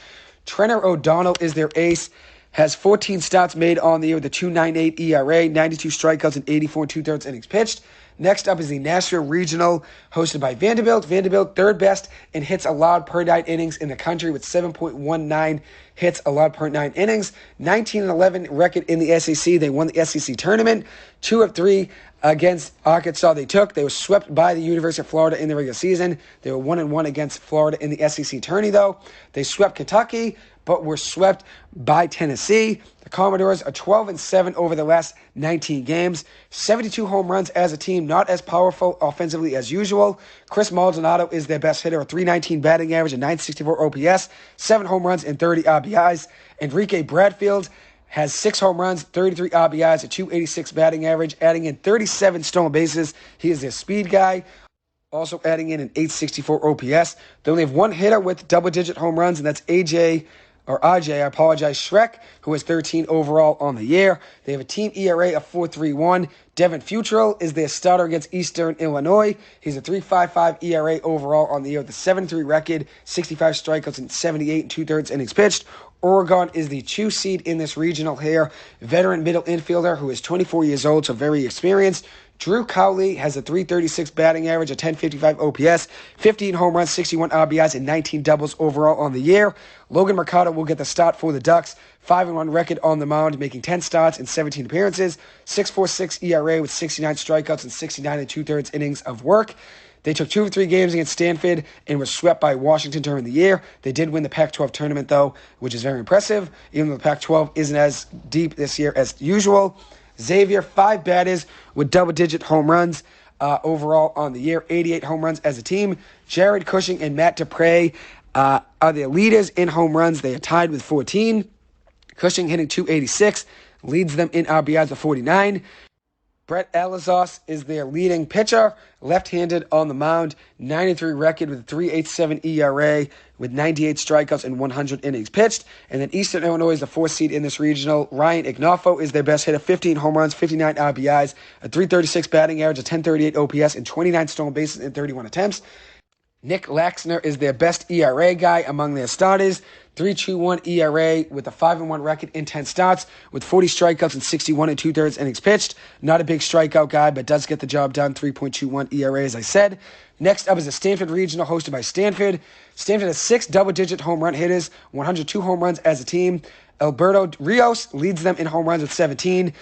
Trenner O'Donnell is their ace. Has 14 starts made on the year with a .298 ERA, 92 strikeouts, and 84 2/3 innings pitched. Next up is the Nashville Regional, hosted by Vanderbilt. Vanderbilt, third best in hits allowed per 9 innings in the country with 7.19 hits allowed per 9 innings. 19-11 record in the SEC. They won the SEC tournament. 2 of 3 against Arkansas They were swept by the University of Florida in the regular season. They were 1-1 against Florida in the SEC tourney, though. They swept Kentucky, but were swept by Tennessee. The Commodores are 12-7 over the last 19 games. 72 home runs as a team, not as powerful offensively as usual. Chris Maldonado is their best hitter, a .319 batting average, a .964 OPS, 7 home runs and 30 RBIs. Enrique Bradfield has 6 home runs, 33 RBIs, a .286 batting average, adding in 37 stolen bases. He is their speed guy. Also adding in an .864 OPS. They only have one hitter with double-digit home runs, and that's RJ Schreck, who has 13 overall on the year. They have a team ERA of 4.31. Devin Futrell is their starter against Eastern Illinois. He's a 3.55 ERA overall on the year with a 7.3 record, 65 strikeouts, and 78 2/3 innings pitched. Oregon is the 2 seed in this regional here. Veteran middle infielder who is 24 years old, so very experienced. Drew Cowley has a .336 batting average, a .1055 OPS, 15 home runs, 61 RBIs, and 19 doubles overall on the year. Logan Mercado will get the start for the Ducks. 5-1 record on the mound, making 10 starts and 17 appearances. 6.46 ERA with 69 strikeouts and 69 2/3 innings of work. They took 2 of 3 games against Stanford and were swept by Washington during the year. They did win the Pac-12 tournament, though, which is very impressive, even though the Pac-12 isn't as deep this year as usual. Xavier, 5 batters with double-digit home runs overall on the year, 88 home runs as a team. Jared Cushing and Matt Dupre are their leaders in home runs. They are tied with 14. Cushing hitting .286, leads them in RBIs with 49. Brett Elizos is their leading pitcher, left-handed on the mound, 93 record with a .387 ERA with 98 strikeouts and 100 innings pitched. And then Eastern Illinois is the 4th seed in this regional. Ryan Ignafo is their best hitter, 15 home runs, 59 RBIs, a .336 batting average, a .1038 OPS, and 29 stolen bases in 31 attempts. Nick Laxner is their best ERA guy among their starters. 3.21 ERA with a 5-1 record in 10 starts with 40 strikeouts and 61 2/3 innings pitched. Not a big strikeout guy, but does get the job done. 3.21 ERA, as I said. Next up is the Stanford Regional, hosted by Stanford. Stanford has 6 double-digit home run hitters, 102 home runs as a team. Alberto Rios leads them in home runs with 17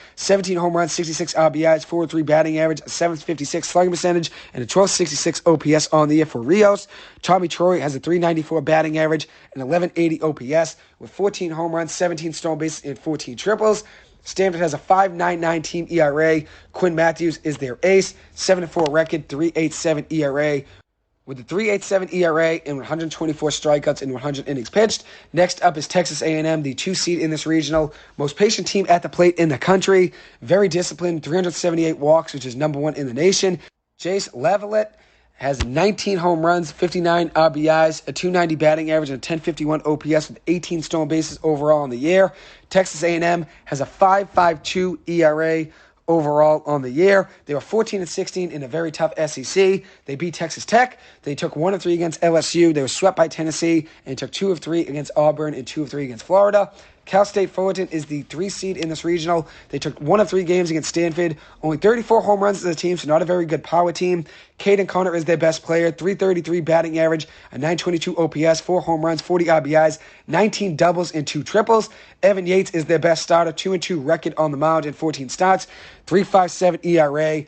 home runs, 66 RBIs, 4.3 batting average, a .756 slugging percentage, and a .1266 OPS on the year for Rios. Tommy Troy has a .394 batting average, an .1180 OPS with 14 home runs, 17 stolen bases, and 14 triples. Stanford has a .599 team ERA. Quinn Matthews is their ace, 7-4 record, .387 ERA. With a .387 ERA and 124 strikeouts and 100 innings pitched. Next up is Texas A&M, the 2 seed in this regional. Most patient team at the plate in the country. Very disciplined, 378 walks, which is number 1 in the nation. Jace Lavalette has 19 home runs, 59 RBIs, a .290 batting average, and a .1051 OPS with 18 stolen bases overall in the year. Texas A&M has a .552 ERA overall on the year. They were 14-16 in a very tough SEC. They beat Texas Tech. They took 1 of 3 against LSU. They were swept by Tennessee and took 2 of 3 against Auburn and 2 of 3 against Florida. Cal State Fullerton is the 3 seed in this regional. They took 1 of 3 games against Stanford. Only 34 home runs as a team, so not a very good power team. Caden Connor is their best player. .333 batting average, a .922 OPS, 4 home runs, 40 RBIs, 19 doubles, and 2 triples. Evan Yates is their best starter. 2-2 record on the mound in 14 starts. .357 ERA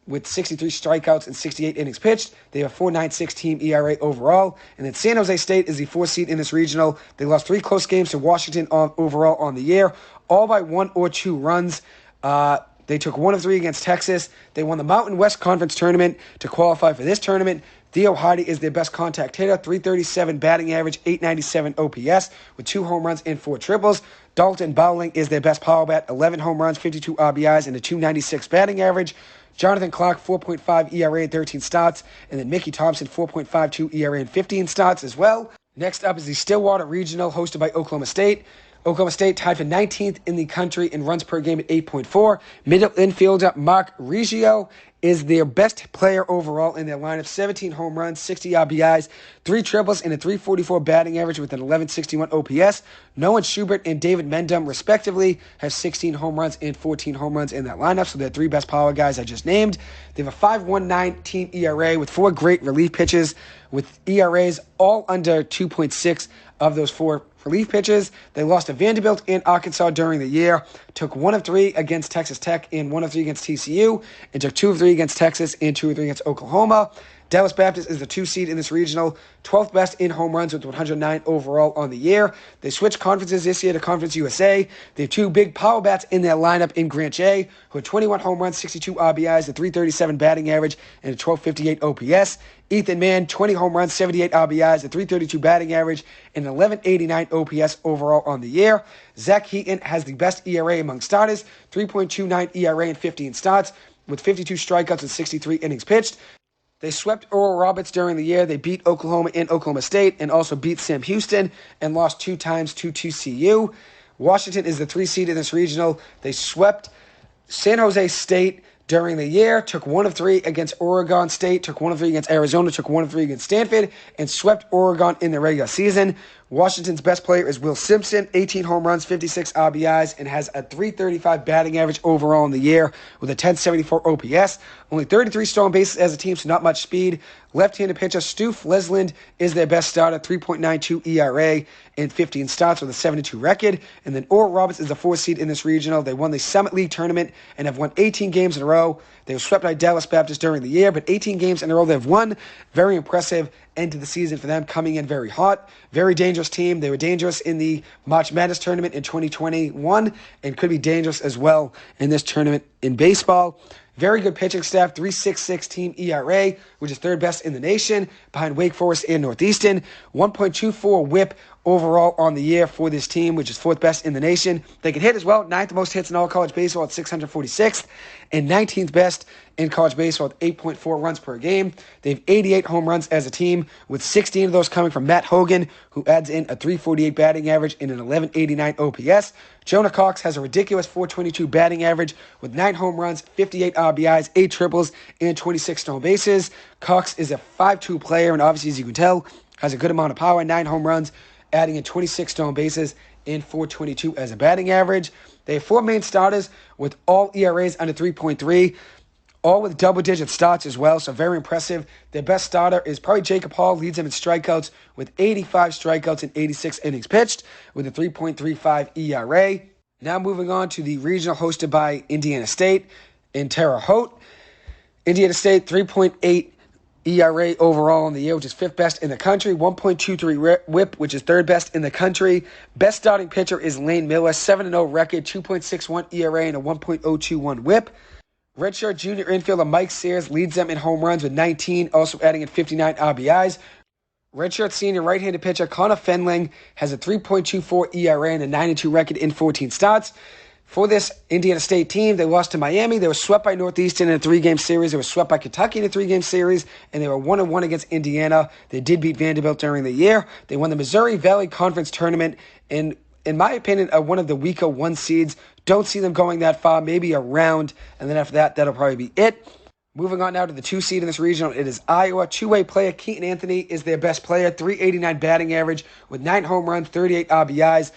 with 63 strikeouts and 68 innings pitched. They have a .496 team ERA overall. And then San Jose State is the 4th seed in this regional. They lost 3 close games to Washington overall on the year, all by 1 or 2 runs. They took 1 of 3 against Texas. They won the Mountain West Conference tournament to qualify for this tournament. Theo Hardy is their best contact hitter, .337 batting average, .897 OPS with 2 home runs and 4 triples. Dalton Bowling is their best power bat, 11 home runs, 52 RBIs, and a .296 batting average. Jonathan Clark, 4.5 ERA in 13 starts. And then Mickey Thompson, 4.52 ERA in 15 starts as well. Next up is the Stillwater Regional, hosted by Oklahoma State. Oklahoma State tied for 19th in the country in runs per game at 8.4. Middle infielder Mark Reggio is their best player overall in their lineup. 17 home runs, 60 RBIs, 3 triples, and a 344 batting average with an 1161 OPS. Noah Schubert and David Mendham, respectively, have 16 home runs and 14 home runs in that lineup. So they're 3 best power guys I just named. They have a 5.19 team ERA with 4 great relief pitches, with ERAs all under 2.6 of those 4 relief pitches. They lost to Vanderbilt and Arkansas during the year, took 1 of 3 against Texas Tech and 1 of 3 against TCU, and took 2 of 3 against Texas and 2 of 3 against Oklahoma. Dallas Baptist is the 2 seed in this regional, 12th best in home runs with 109 overall on the year. They switched conferences this year to Conference USA. They have 2 big power bats in their lineup in Grant J, who had 21 home runs, 62 RBIs, a 337 batting average, and a 1258 OPS. Ethan Mann, 20 home runs, 78 RBIs, a 332 batting average, and an 1189 OPS overall on the year. Zach Heaton has the best ERA among starters, 3.29 ERA in 15 starts, with 52 strikeouts and 63 innings pitched. They swept Oral Roberts during the year. They beat Oklahoma and Oklahoma State and also beat Sam Houston and lost 2 times to TCU. Washington is the 3 seed in this regional. They swept San Jose State during the year, took 1 of 3 against Oregon State, took 1 of 3 against Arizona, took 1 of 3 against Stanford, and swept Oregon in the regular season. Washington's best player is Will Simpson, 18 home runs, 56 RBIs, and has a 335 batting average overall in the year with a 1074 OPS. Only 33 stolen bases as a team, so not much speed. Left-handed pitcher Stu Flesland is their best starter, 3.92 ERA in 15 starts with a 7-2 record. And then Oral Roberts is the 4th seed in this regional. They won the Summit League tournament and have won 18 games in a row. They were swept by Dallas Baptist during the year, but 18 games in a row they've won. Very impressive end to the season for them, coming in very hot. Very dangerous team. They were dangerous in the March Madness tournament in 2021 and could be dangerous as well in this tournament in baseball. Very good pitching staff, 3.66 team ERA, which is 3rd best in the nation, behind Wake Forest and Northeastern. 1.24 whip overall on the year for this team, which is 4th best in the nation. They can hit as well, 9th most hits in all college baseball at 646th, and 19th best in college baseball with 8.4 runs per game. They have 88 home runs as a team, with 16 of those coming from Matt Hogan, who adds in a 348 batting average and an 1189 OPS. Jonah Cox has a ridiculous 422 batting average with 9 home runs, 58 RBIs, 8 triples, and 26 stolen bases. Cox is a 5'2 player, and obviously, as you can tell, has a good amount of power, 9 home runs, adding in 26 stolen bases and 422 as a batting average. They have 4 main starters with all ERAs under 3.3, all with double-digit starts as well, so very impressive. Their best starter is probably Jacob Hall, leads them in strikeouts with 85 strikeouts and 86 innings pitched with a 3.35 ERA. Now moving on to the regional hosted by Indiana State in Terre Haute. Indiana State, 3.8 ERA overall in the year, which is 5th best in the country. 1.23 whip, which is 3rd best in the country. Best starting pitcher is Lane Miller, 7-0 record, 2.61 ERA and a 1.021 whip. Redshirt junior infielder Mike Sears leads them in home runs with 19, also adding in 59 RBIs. Redshirt senior right-handed pitcher Connor Fenling has a 3.24 ERA and a 9-2 record in 14 starts. For this Indiana State team, they lost to Miami. They were swept by Northeastern in a 3-game series. They were swept by Kentucky in a 3-game series, and they were 1-1 against Indiana. They did beat Vanderbilt during the year. They won the Missouri Valley Conference tournament, and in my opinion, are one of the weaker 1 seeds. Don't see them going that far, maybe a round, and then after that, that'll probably be it. Moving on now to the 2 seed in this regional, it is Iowa. 2-way player Keaton Anthony is their best player, 389 batting average with 9 home runs, 38 RBIs,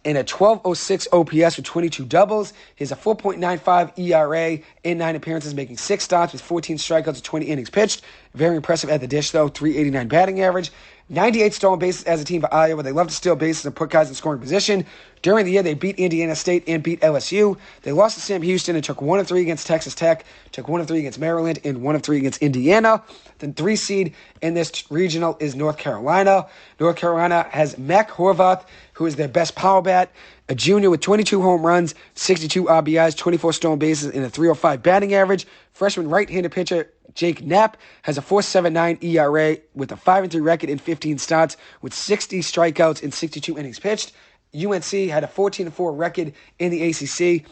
and a 12.06 OPS with 22 doubles. He has a 4.95 ERA in 9 appearances, making 6 starts with 14 strikeouts and 20 innings pitched. Very impressive at the dish, though, 389 batting average. 98 stolen bases as a team for Iowa. They love to steal bases and put guys in scoring position. During the year, they beat Indiana State and beat LSU. They lost to Sam Houston and took 1 of 3 against Texas Tech, took 1 of 3 against Maryland, and 1 of 3 against Indiana. Then 3 seed in this regional is North Carolina. North Carolina has Mac Horvath, who is their best power bat, a junior with 22 home runs, 62 RBIs, 24 stolen bases, and a 305 batting average. Freshman right-handed pitcher Jake Knapp has a 4.79 ERA with a 5-3 record in 15 starts with 60 strikeouts and 62 innings pitched. UNC had a 14-4 record in the ACC.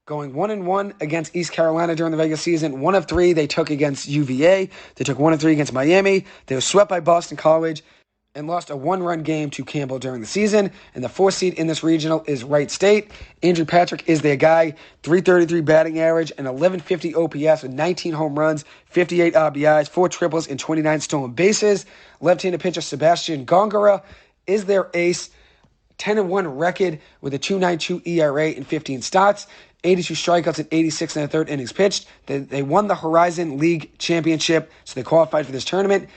going 1-1 against East Carolina during the regular season. 1 of 3 they took against UVA. They took 1 of 3 against Miami. They were swept by Boston College and lost a 1-run game to Campbell during the season. And the 4th seed in this regional is Wright State. Andrew Patrick is their guy. 333 batting average, and 1150 OPS with 19 home runs, 58 RBIs, 4 triples, and 29 stolen bases. Left-handed pitcher Sebastian Gongora is their ace. 10-1 record with a 2.92 ERA in 15 starts. 82 strikeouts and 86 in the third innings pitched. They won the Horizon League Championship, so they qualified for this tournament.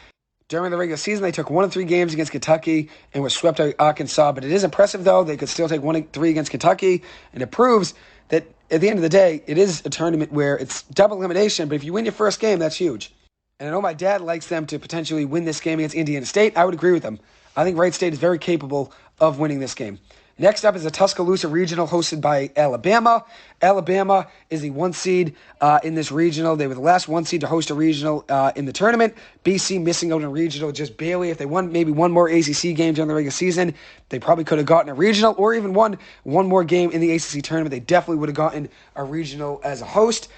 During the regular season, they took 1 of 3 games against Kentucky and were swept by Arkansas. But it is impressive, though. They could still take 1 of 3 against Kentucky, and it proves that at the end of the day, it is a tournament where it's double elimination, but if you win your first game, that's huge. And I know my dad likes them to potentially win this game against Indiana State. I would agree with him. I think Wright State is very capable of winning this game. Next up is the Tuscaloosa Regional hosted by Alabama. Alabama is the 1 seed in this regional. They were the last 1 seed to host a regional in the tournament. BC missing out on a regional just barely. If they won maybe one more ACC game during the regular season, they probably could have gotten a regional or even won one more game in the ACC tournament. They definitely would have gotten a regional as a host.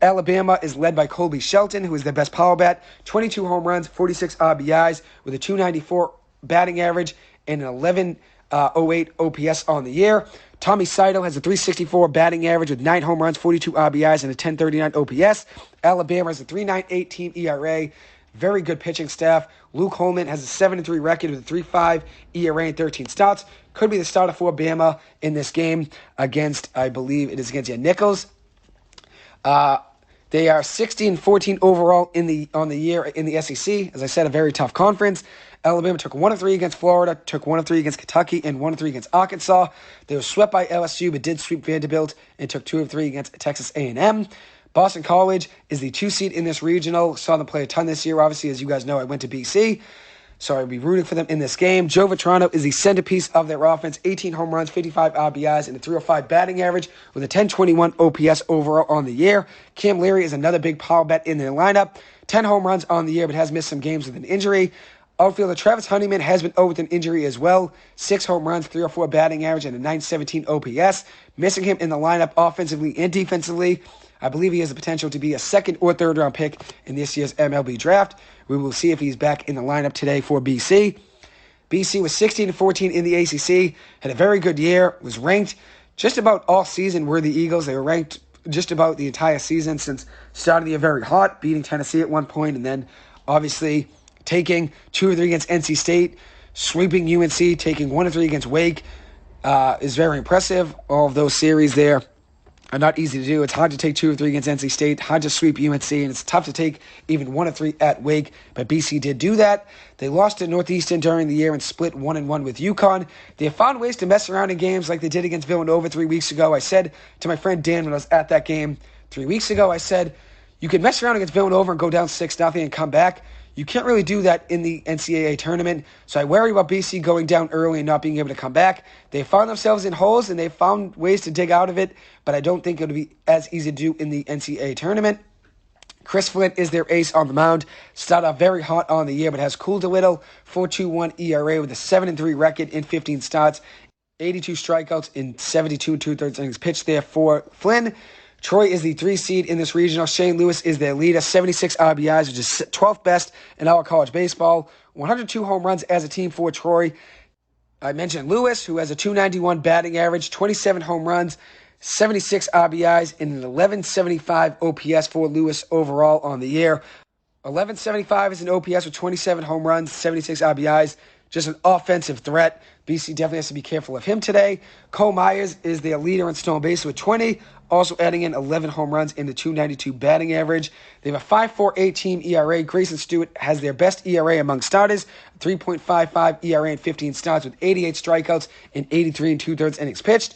Alabama is led by Colby Shelton, who is their best power bat. 22 home runs, 46 RBIs with a 294 batting average and an 11.08 OPS on the year. Tommy Saito has a 364 batting average with 9 home runs, 42 RBIs, and a 1039 OPS. Alabama has a 3.98 team ERA. Very good pitching staff. Luke Holman has a 7-3 record with a 3.5 ERA in 13 starts. Could be the starter for Bama in this game against, I believe it is against Nichols. They are 16-14 overall on the year in the SEC. As I said, a very tough conference. Alabama took 1 of 3 against Florida, took 1 of 3 against Kentucky, and 1 of 3 against Arkansas. They were swept by LSU, but did sweep Vanderbilt and took 2 of 3 against Texas A&M. Boston College is the 2 seed in this regional. Saw them play a ton this year. Obviously, as you guys know, I went to BC, so I'll be rooting for them in this game. Joe Vitrano is the centerpiece of their offense. 18 home runs, 55 RBIs, and a 305 batting average with a 1021 OPS overall on the year. Cam Leary is another big power bat in their lineup. 10 home runs on the year, but has missed some games with an injury. Outfielder Travis Honeyman has been out with an injury as well. 6 home runs, 304 batting average, and a 917 OPS. Missing him in the lineup offensively and defensively. I believe he has the potential to be a 2nd or 3rd round pick in this year's MLB draft. We will see if he's back in the lineup today for BC. BC was 16-14 in the ACC, had a very good year, was ranked just about all season were the Eagles. They were ranked just about the entire season since starting the year very hot, beating Tennessee at one point, and then obviously taking 2 of 3 against NC State, sweeping UNC, taking 1 of 3 against Wake is very impressive. All of those series there are not easy to do. It's hard to take 2 of 3 against NC State, hard to sweep UNC, and it's tough to take even 1 of 3 at Wake, but BC did do that. They lost to Northeastern during the year and split 1-1 with UConn. They have found ways to mess around in games like they did against Villanova 3 weeks ago. I said to my friend Dan when I was at that game 3 weeks ago, I said, you can mess around against Villanova and go down 6-0 and come back. You can't really do that in the NCAA tournament, so I worry about BC going down early and not being able to come back. They found themselves in holes, and they found ways to dig out of it, but I don't think it'll be as easy to do in the NCAA tournament. Chris Flint is their ace on the mound. Started off very hot on the year, but has cooled a little. 4.21 ERA with a 7-3 record in 15 starts. 82 strikeouts in 72 2/3 innings pitched there for Flynn. Troy is the 3 seed in this regional. Shane Lewis is their leader, 76 RBIs, which is 12th best in our college baseball. 102 home runs as a team for Troy. I mentioned Lewis, who has a 291 batting average, 27 home runs, 76 RBIs, and an 1175 OPS for Lewis overall on the year. 1175 is an OPS with 27 home runs, 76 RBIs. Just an offensive threat. BC definitely has to be careful of him today. Cole Myers is their leader in stolen base with 20, also adding in 11 home runs in the 292 batting average. They have a 5.48 team ERA. Grayson Stewart has their best ERA among starters, 3.55 ERA in 15 starts with 88 strikeouts and 83 2/3 innings pitched.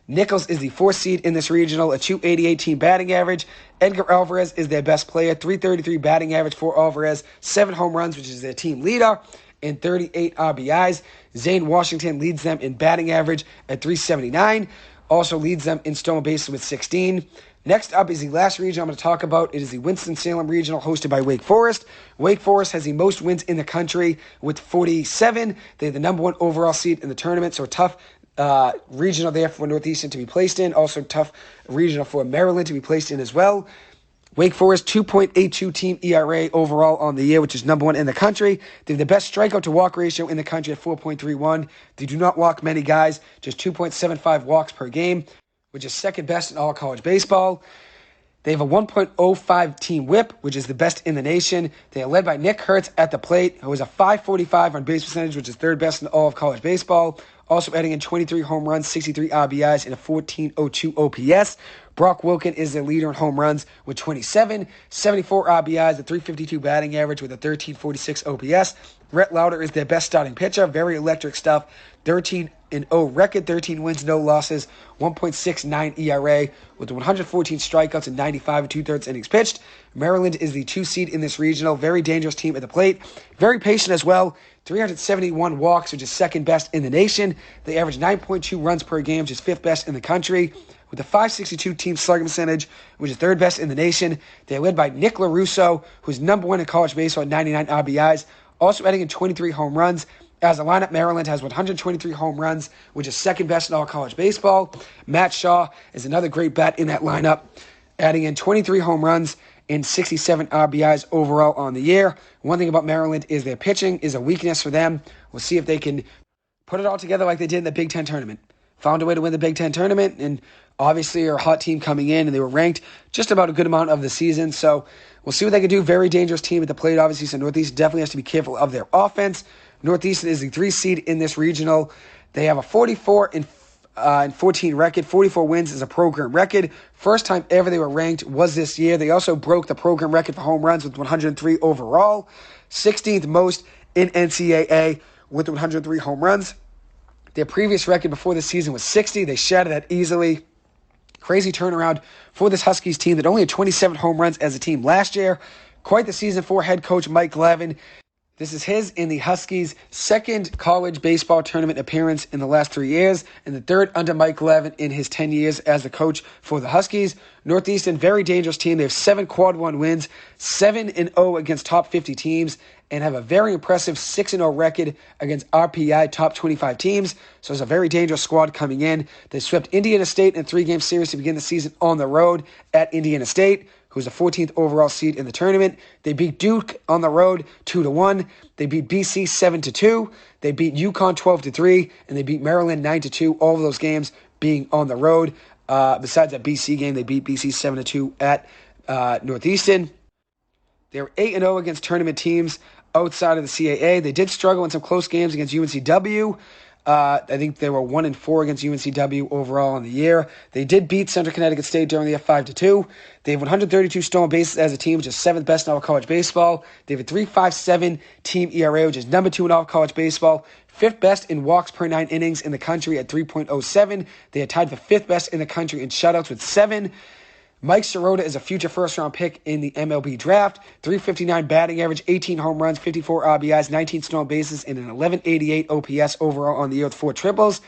Nichols is the 4th seed in this regional, a 288 team batting average. Edgar Alvarez is their best player, 333 batting average for Alvarez, 7 home runs, which is their team leader, and 38 RBIs. Zane Washington leads them in batting average at 379. Also leads them in stolen bases with 16. Next up is the last region I'm going to talk about. It is the Winston-Salem Regional hosted by Wake Forest. Wake Forest has the most wins in the country with 47. They're the number 1 overall seed in the tournament, so tough regional there for Northeastern to be placed in. Also tough regional for Maryland to be placed in as well. Wake Forest, 2.82 team ERA overall on the year, which is number one in the country. They have the best strikeout to walk ratio in the country at 4.31. They do not walk many guys, just 2.75 walks per game, which is second best in all college baseball. They have a 1.05 team whip, which is the best in the nation. They are led by Nick Hertz at the plate, who has a 545 on base percentage, which is third best in all of college baseball. Also adding in 23 home runs, 63 RBIs, and a 1402 OPS. Brock Wilken is the leader in home runs with 27, 74 RBIs, a 352 batting average with a 1346 OPS. Rhett Lauder is their best starting pitcher. Very electric stuff. 13-0 record, 13 wins, no losses, 1.69 ERA with 114 strikeouts and 95 and two-thirds innings pitched. Maryland is the 2 seed in this regional. Very dangerous team at the plate. Very patient as well. 371 walks, which is second best in the nation. They average 9.2 runs per game, which is fifth best in the country. With a 562 team slugging percentage, which is third best in the nation. They're led by Nick LaRusso, who's number one in college baseball at 99 RBIs. Also adding in 23 home runs. As a lineup, Maryland has 123 home runs, which is second best in all college baseball. Matt Shaw is another great bat in that lineup, adding in 23 home runs and 67 RBIs overall on the year. One thing about Maryland is their pitching is a weakness for them. We'll see if they can put it all together like they did in the Big Ten tournament. Found a way to win the Big Ten tournament, and obviously are a hot team coming in, and they were ranked just about a good amount of the season. So we'll see what they can do. Very dangerous team at the plate, obviously, so Northeast definitely has to be careful of their offense. Northeastern is the 3 seed in this regional. They have a 44 and 14 record. 44 wins is a program record. First time ever they were ranked was this year. They also broke the program record for home runs with 103 overall. 16th most in NCAA with 103 home runs. Their previous record before the season was 60. They shattered that easily. Crazy turnaround for this Huskies team that only had 27 home runs as a team last year. Quite the season for head coach Mike Levin. This is his and the Huskies' second college baseball tournament appearance in the last 3 years, and the third under Mike Levin in his 10 years as the coach for the Huskies. Northeastern, very dangerous team. They have 7 quad 1 wins, 7-0 against top 50 teams, and have a very impressive 6-0 record against RPI top 25 teams. So it's a very dangerous squad coming in. They swept Indiana State in a 3-game series to begin the season on the road at Indiana State, who's the 14th overall seed in the tournament. They beat Duke on the road 2-1. They beat BC 7-2. They beat UConn 12-3, and they beat Maryland 9-2. All of those games being on the road. Besides that BC game, they beat BC 7-2 at Northeastern. They were 8-0 against tournament teams outside of the CAA. They did struggle in some close games against UNCW. I think they were 1-4 against UNCW overall on the year. They did beat Central Connecticut State during the year 5-2. They have 132 stolen bases as a team, which is 7th best in all college baseball. They have a 3.57 team ERA, which is number 2 in all college baseball. 5th best in walks per 9 innings in the country at 3.07. They are tied for 5th best in the country in shutouts with 7. Mike Sirota is a future first-round pick in the MLB draft. 359 batting average, 18 home runs, 54 RBIs, 19 stolen bases, and an 1188 OPS overall on the year with 4 triples.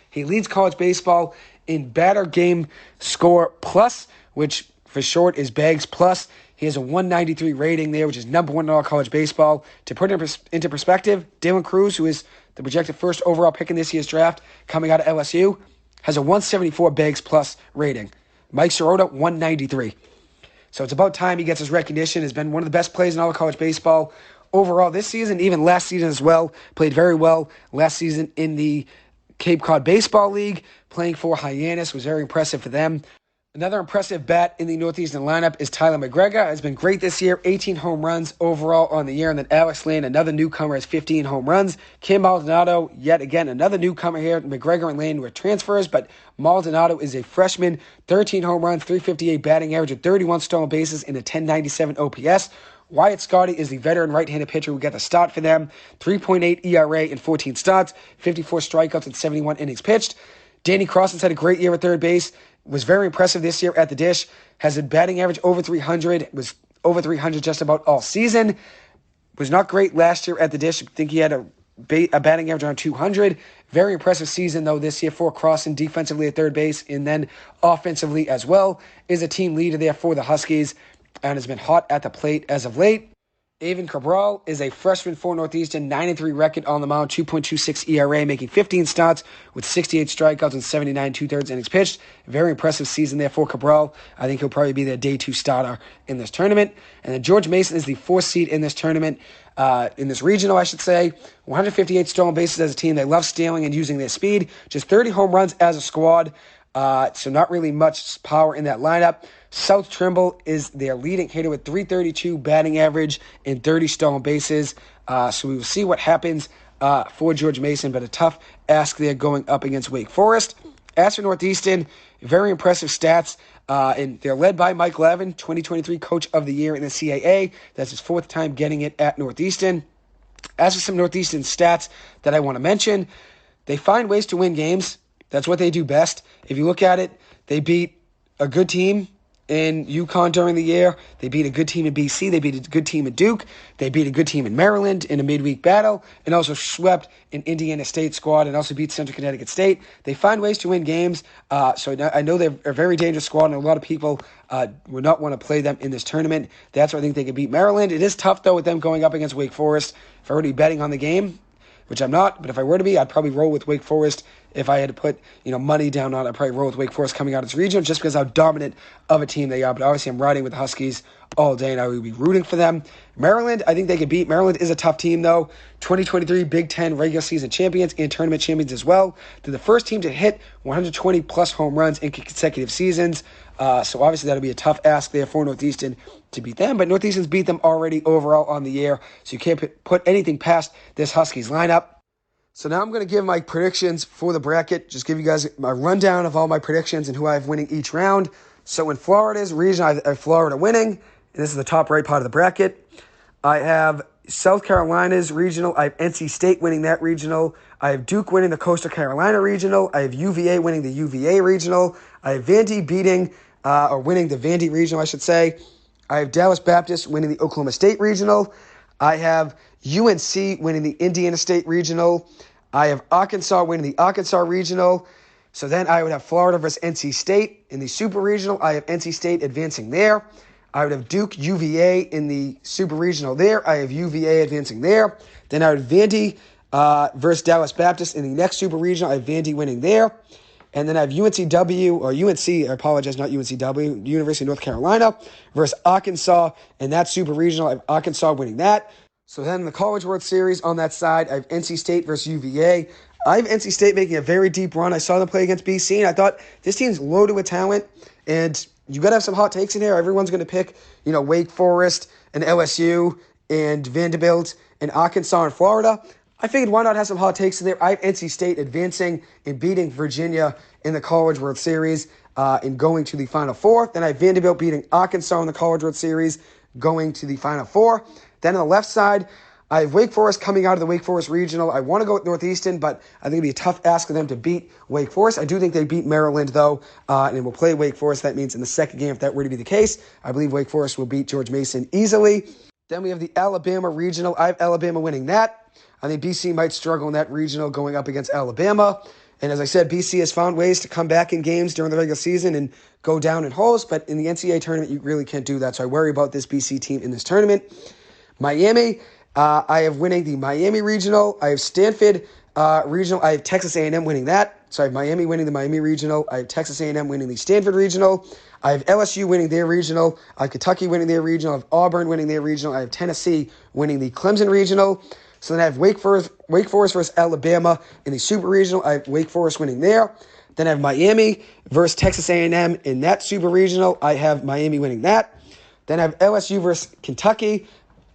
He leads college baseball in batter game score plus, which for short is Bags plus. He has a 193 rating there, which is number 1 in all college baseball. To put it into perspective, Dylan Cruz, who is the projected first overall pick in this year's draft, coming out of LSU, has a 174 Bags plus rating. Mike Sirota, 193. So it's about time he gets his recognition. Has been one of the best players in all of college baseball overall this season, even last season as well. Played very well last season in the Cape Cod Baseball League. Playing for Hyannis was very impressive for them. Another impressive bat in the Northeastern lineup is Tyler McGregor. Has been great this year, 18 home runs overall on the year. And then Alex Lane, another newcomer, has 15 home runs. Kim Maldonado, yet again, another newcomer here. McGregor and Lane were transfers, but Maldonado is a freshman, 13 home runs, 358 batting average with 31 stolen bases and a 1097 OPS. Wyatt Scotty is the veteran right-handed pitcher who got the start for them. 3.8 ERA in 14 starts, 54 strikeouts and 71 innings pitched. Danny Crossland's had a great year at third base. Was very impressive this year at the dish. Has a batting average over 300. Was over 300 just about all season. Was not great last year at the dish. I think he had a batting average around 200. Very impressive season, though, this year for Crosland defensively at third base and then offensively as well. Is a team leader there for the Huskies and has been hot at the plate as of late. Avon Cabral is a freshman for Northeastern, 9-3 record on the mound, 2.26 ERA, making 15 starts with 68 strikeouts and 79 2/3 innings pitched. Very impressive season there for Cabral. I think he'll probably be their day 2 starter in this tournament. And then George Mason is the 4th seed in this tournament, in this regional, I should say. 158 stolen bases as a team. They love stealing and using their speed. Just 30 home runs as a squad. So not really much power in that lineup. South Trimble is their leading hitter with .332 batting average and 30 stolen bases. So we will see what happens for George Mason, but a tough ask there going up against Wake Forest. As for Northeastern, very impressive stats. And they're led by Mike Lavin, 2023 Coach of the Year in the CAA. That's his 4th time getting it at Northeastern. As for some Northeastern stats that I want to mention, they find ways to win games. That's what they do best. If you look at it, they beat a good team in UConn during the year. They beat a good team in BC. They beat a good team in Duke. They beat a good team in Maryland in a midweek battle, and also swept an Indiana State squad and also beat Central Connecticut State. They find ways to win games. So I know they're a very dangerous squad, and a lot of people would not want to play them in this tournament. That's why I think they could beat Maryland. It is tough, though, with them going up against Wake Forest. If I were to be betting on the game, which I'm not, but if I were to be, I'd probably roll with Wake Forest. If I had to put, money down on it, I'd probably roll with Wake Forest coming out of this region just because how dominant of a team they are. But obviously I'm riding with the Huskies all day, and I would be rooting for them. Maryland, I think they could beat. Maryland is a tough team, though. 2023 Big Ten regular season champions and tournament champions as well. They're the first team to hit 120-plus home runs in consecutive seasons. So obviously that'll be a tough ask there for Northeastern to beat them. But Northeastern's beat them already overall on the year, so you can't put anything past this Huskies lineup. So now I'm going to give my predictions for the bracket. Just give you guys a rundown of all my predictions and who I have winning each round. So in Florida's region, I have Florida winning. And this is the top right part of the bracket. I have South Carolina's regional. I have NC State winning that regional. I have Duke winning the Coastal Carolina regional. I have UVA winning the UVA regional. I have Vandy winning the Vandy regional, I should say. I have Dallas Baptist winning the Oklahoma State regional. I have UNC winning the Indiana State regional. I have Arkansas winning the Arkansas regional. So then I would have Florida versus NC State in the super regional. I have NC State advancing there. I would have Duke UVA in the super regional there. I have UVA advancing there. Then I would have Vandy versus Dallas Baptist in the next super regional. I have Vandy winning there. And then I have UNC, I apologize, not UNCW, University of North Carolina versus Arkansas in that super regional. I have Arkansas winning that. So then the College World Series on that side, I have NC State versus UVA. I have NC State making a very deep run. I saw them play against BC, and I thought this team's loaded with talent, and you got to have some hot takes in here. Everyone's going to pick, Wake Forest and LSU and Vanderbilt and Arkansas and Florida. I figured why not have some hot takes in there. I have NC State advancing and beating Virginia in the College World Series and going to the Final Four. Then I have Vanderbilt beating Arkansas in the College World Series, going to the Final Four. Then on the left side, I have Wake Forest coming out of the Wake Forest Regional. I want to go with Northeastern, but I think it'd be a tough ask for them to beat Wake Forest. I do think they beat Maryland, though, and will play Wake Forest. That means in the second game, if that were to be the case, I believe Wake Forest will beat George Mason easily. Then we have the Alabama Regional. I have Alabama winning that. I think BC might struggle in that regional going up against Alabama. And as I said, BC has found ways to come back in games during the regular season and go down in holes, but in the NCAA tournament, you really can't do that. So I worry about this BC team in this tournament. Miami, I have winning the Miami Regional. I have Stanford Regional. I have Texas A&M winning that. So I have Miami winning the Miami Regional. I have Texas A&M winning the Stanford Regional. I have LSU winning their regional. I have Kentucky winning their regional. I have Auburn winning their regional. I have Tennessee winning the Clemson Regional. So then I have Wake Forest versus Alabama in the Super Regional. I have Wake Forest winning there. Then I have Miami versus Texas A&M in that Super Regional. I have Miami winning that. Then I have LSU versus Kentucky.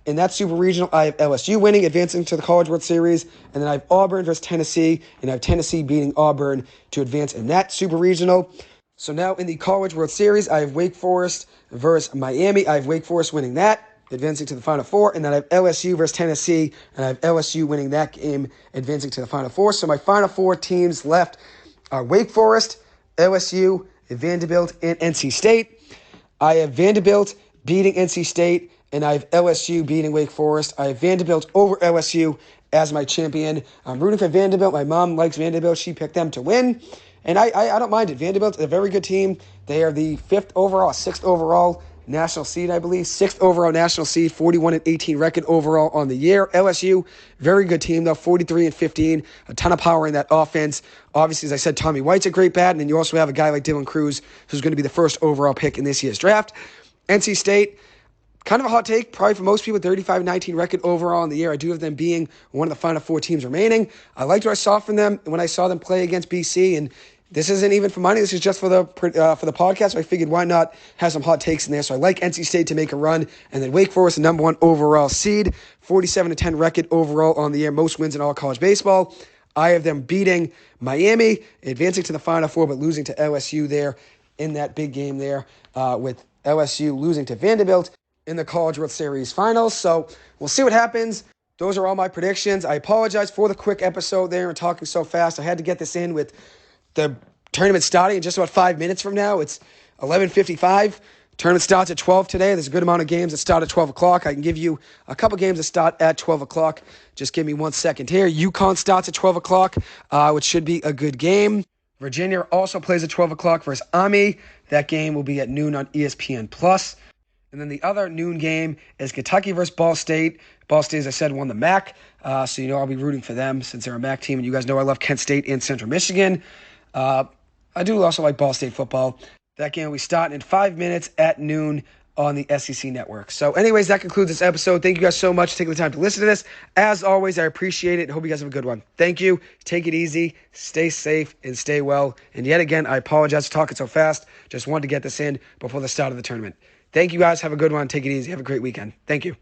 In that Super Regional, I have LSU winning, advancing to the College World Series. And then I have Auburn versus Tennessee, and I have Tennessee beating Auburn to advance in that Super Regional. So now in the College World Series, I have Wake Forest versus Miami. I have Wake Forest winning that, advancing to the Final Four. And then I have LSU versus Tennessee, and I have LSU winning that game, advancing to the Final Four. So my Final Four teams left are Wake Forest, LSU, Vanderbilt, and NC State. I have Vanderbilt beating NC State, and I have LSU beating Wake Forest. I have Vanderbilt over LSU as my champion. I'm rooting for Vanderbilt. My mom likes Vanderbilt. She picked them to win, and I don't mind it. Vanderbilt's a very good team. They are the 5th overall, 6th overall national seed, I believe. 6th overall national seed, 41-18 record overall on the year. LSU, very good team, though, 43-15. A ton of power in that offense. Obviously, as I said, Tommy White's a great bat, and then you also have a guy like Dylan Cruz, who's going to be the first overall pick in this year's draft. NC State, kind of a hot take, probably for most people, 35-19 record overall in the year. I do have them being one of the Final Four teams remaining. I liked what I saw from them when I saw them play against BC, and this isn't even for money. This is just for the podcast. So I figured why not have some hot takes in there. So I like NC State to make a run. And then Wake Forest, the number 1 overall seed, 47-10 record overall on the year, most wins in all college baseball. I have them beating Miami, advancing to the Final Four, but losing to LSU there in that big game there, with LSU losing to Vanderbilt in the College World Series Finals. So we'll see what happens. Those are all my predictions. I apologize for the quick episode there and talking so fast. I had to get this in with the tournament starting in just about 5 minutes from now. It's 11:55. Tournament starts at 12 today. There's a good amount of games that start at 12 o'clock. I can give you a couple games that start at 12 o'clock. Just give me 1 second here. UConn starts at 12 o'clock, which should be a good game. Virginia also plays at 12 o'clock versus Army. That game will be at noon on ESPN+. And then the other noon game is Kentucky versus Ball State. Ball State, as I said, won the MAC. So I'll be rooting for them since they're a MAC team. And you guys know I love Kent State and Central Michigan. I do also like Ball State football. That game will be starting in 5 minutes at noon on the SEC Network. So anyways, that concludes this episode. Thank you guys so much for taking the time to listen to this. As always, I appreciate it. I hope you guys have a good one. Thank you. Take it easy. Stay safe and stay well. And yet again, I apologize for talking so fast. Just wanted to get this in before the start of the tournament. Thank you guys. Have a good one. Take it easy. Have a great weekend. Thank you.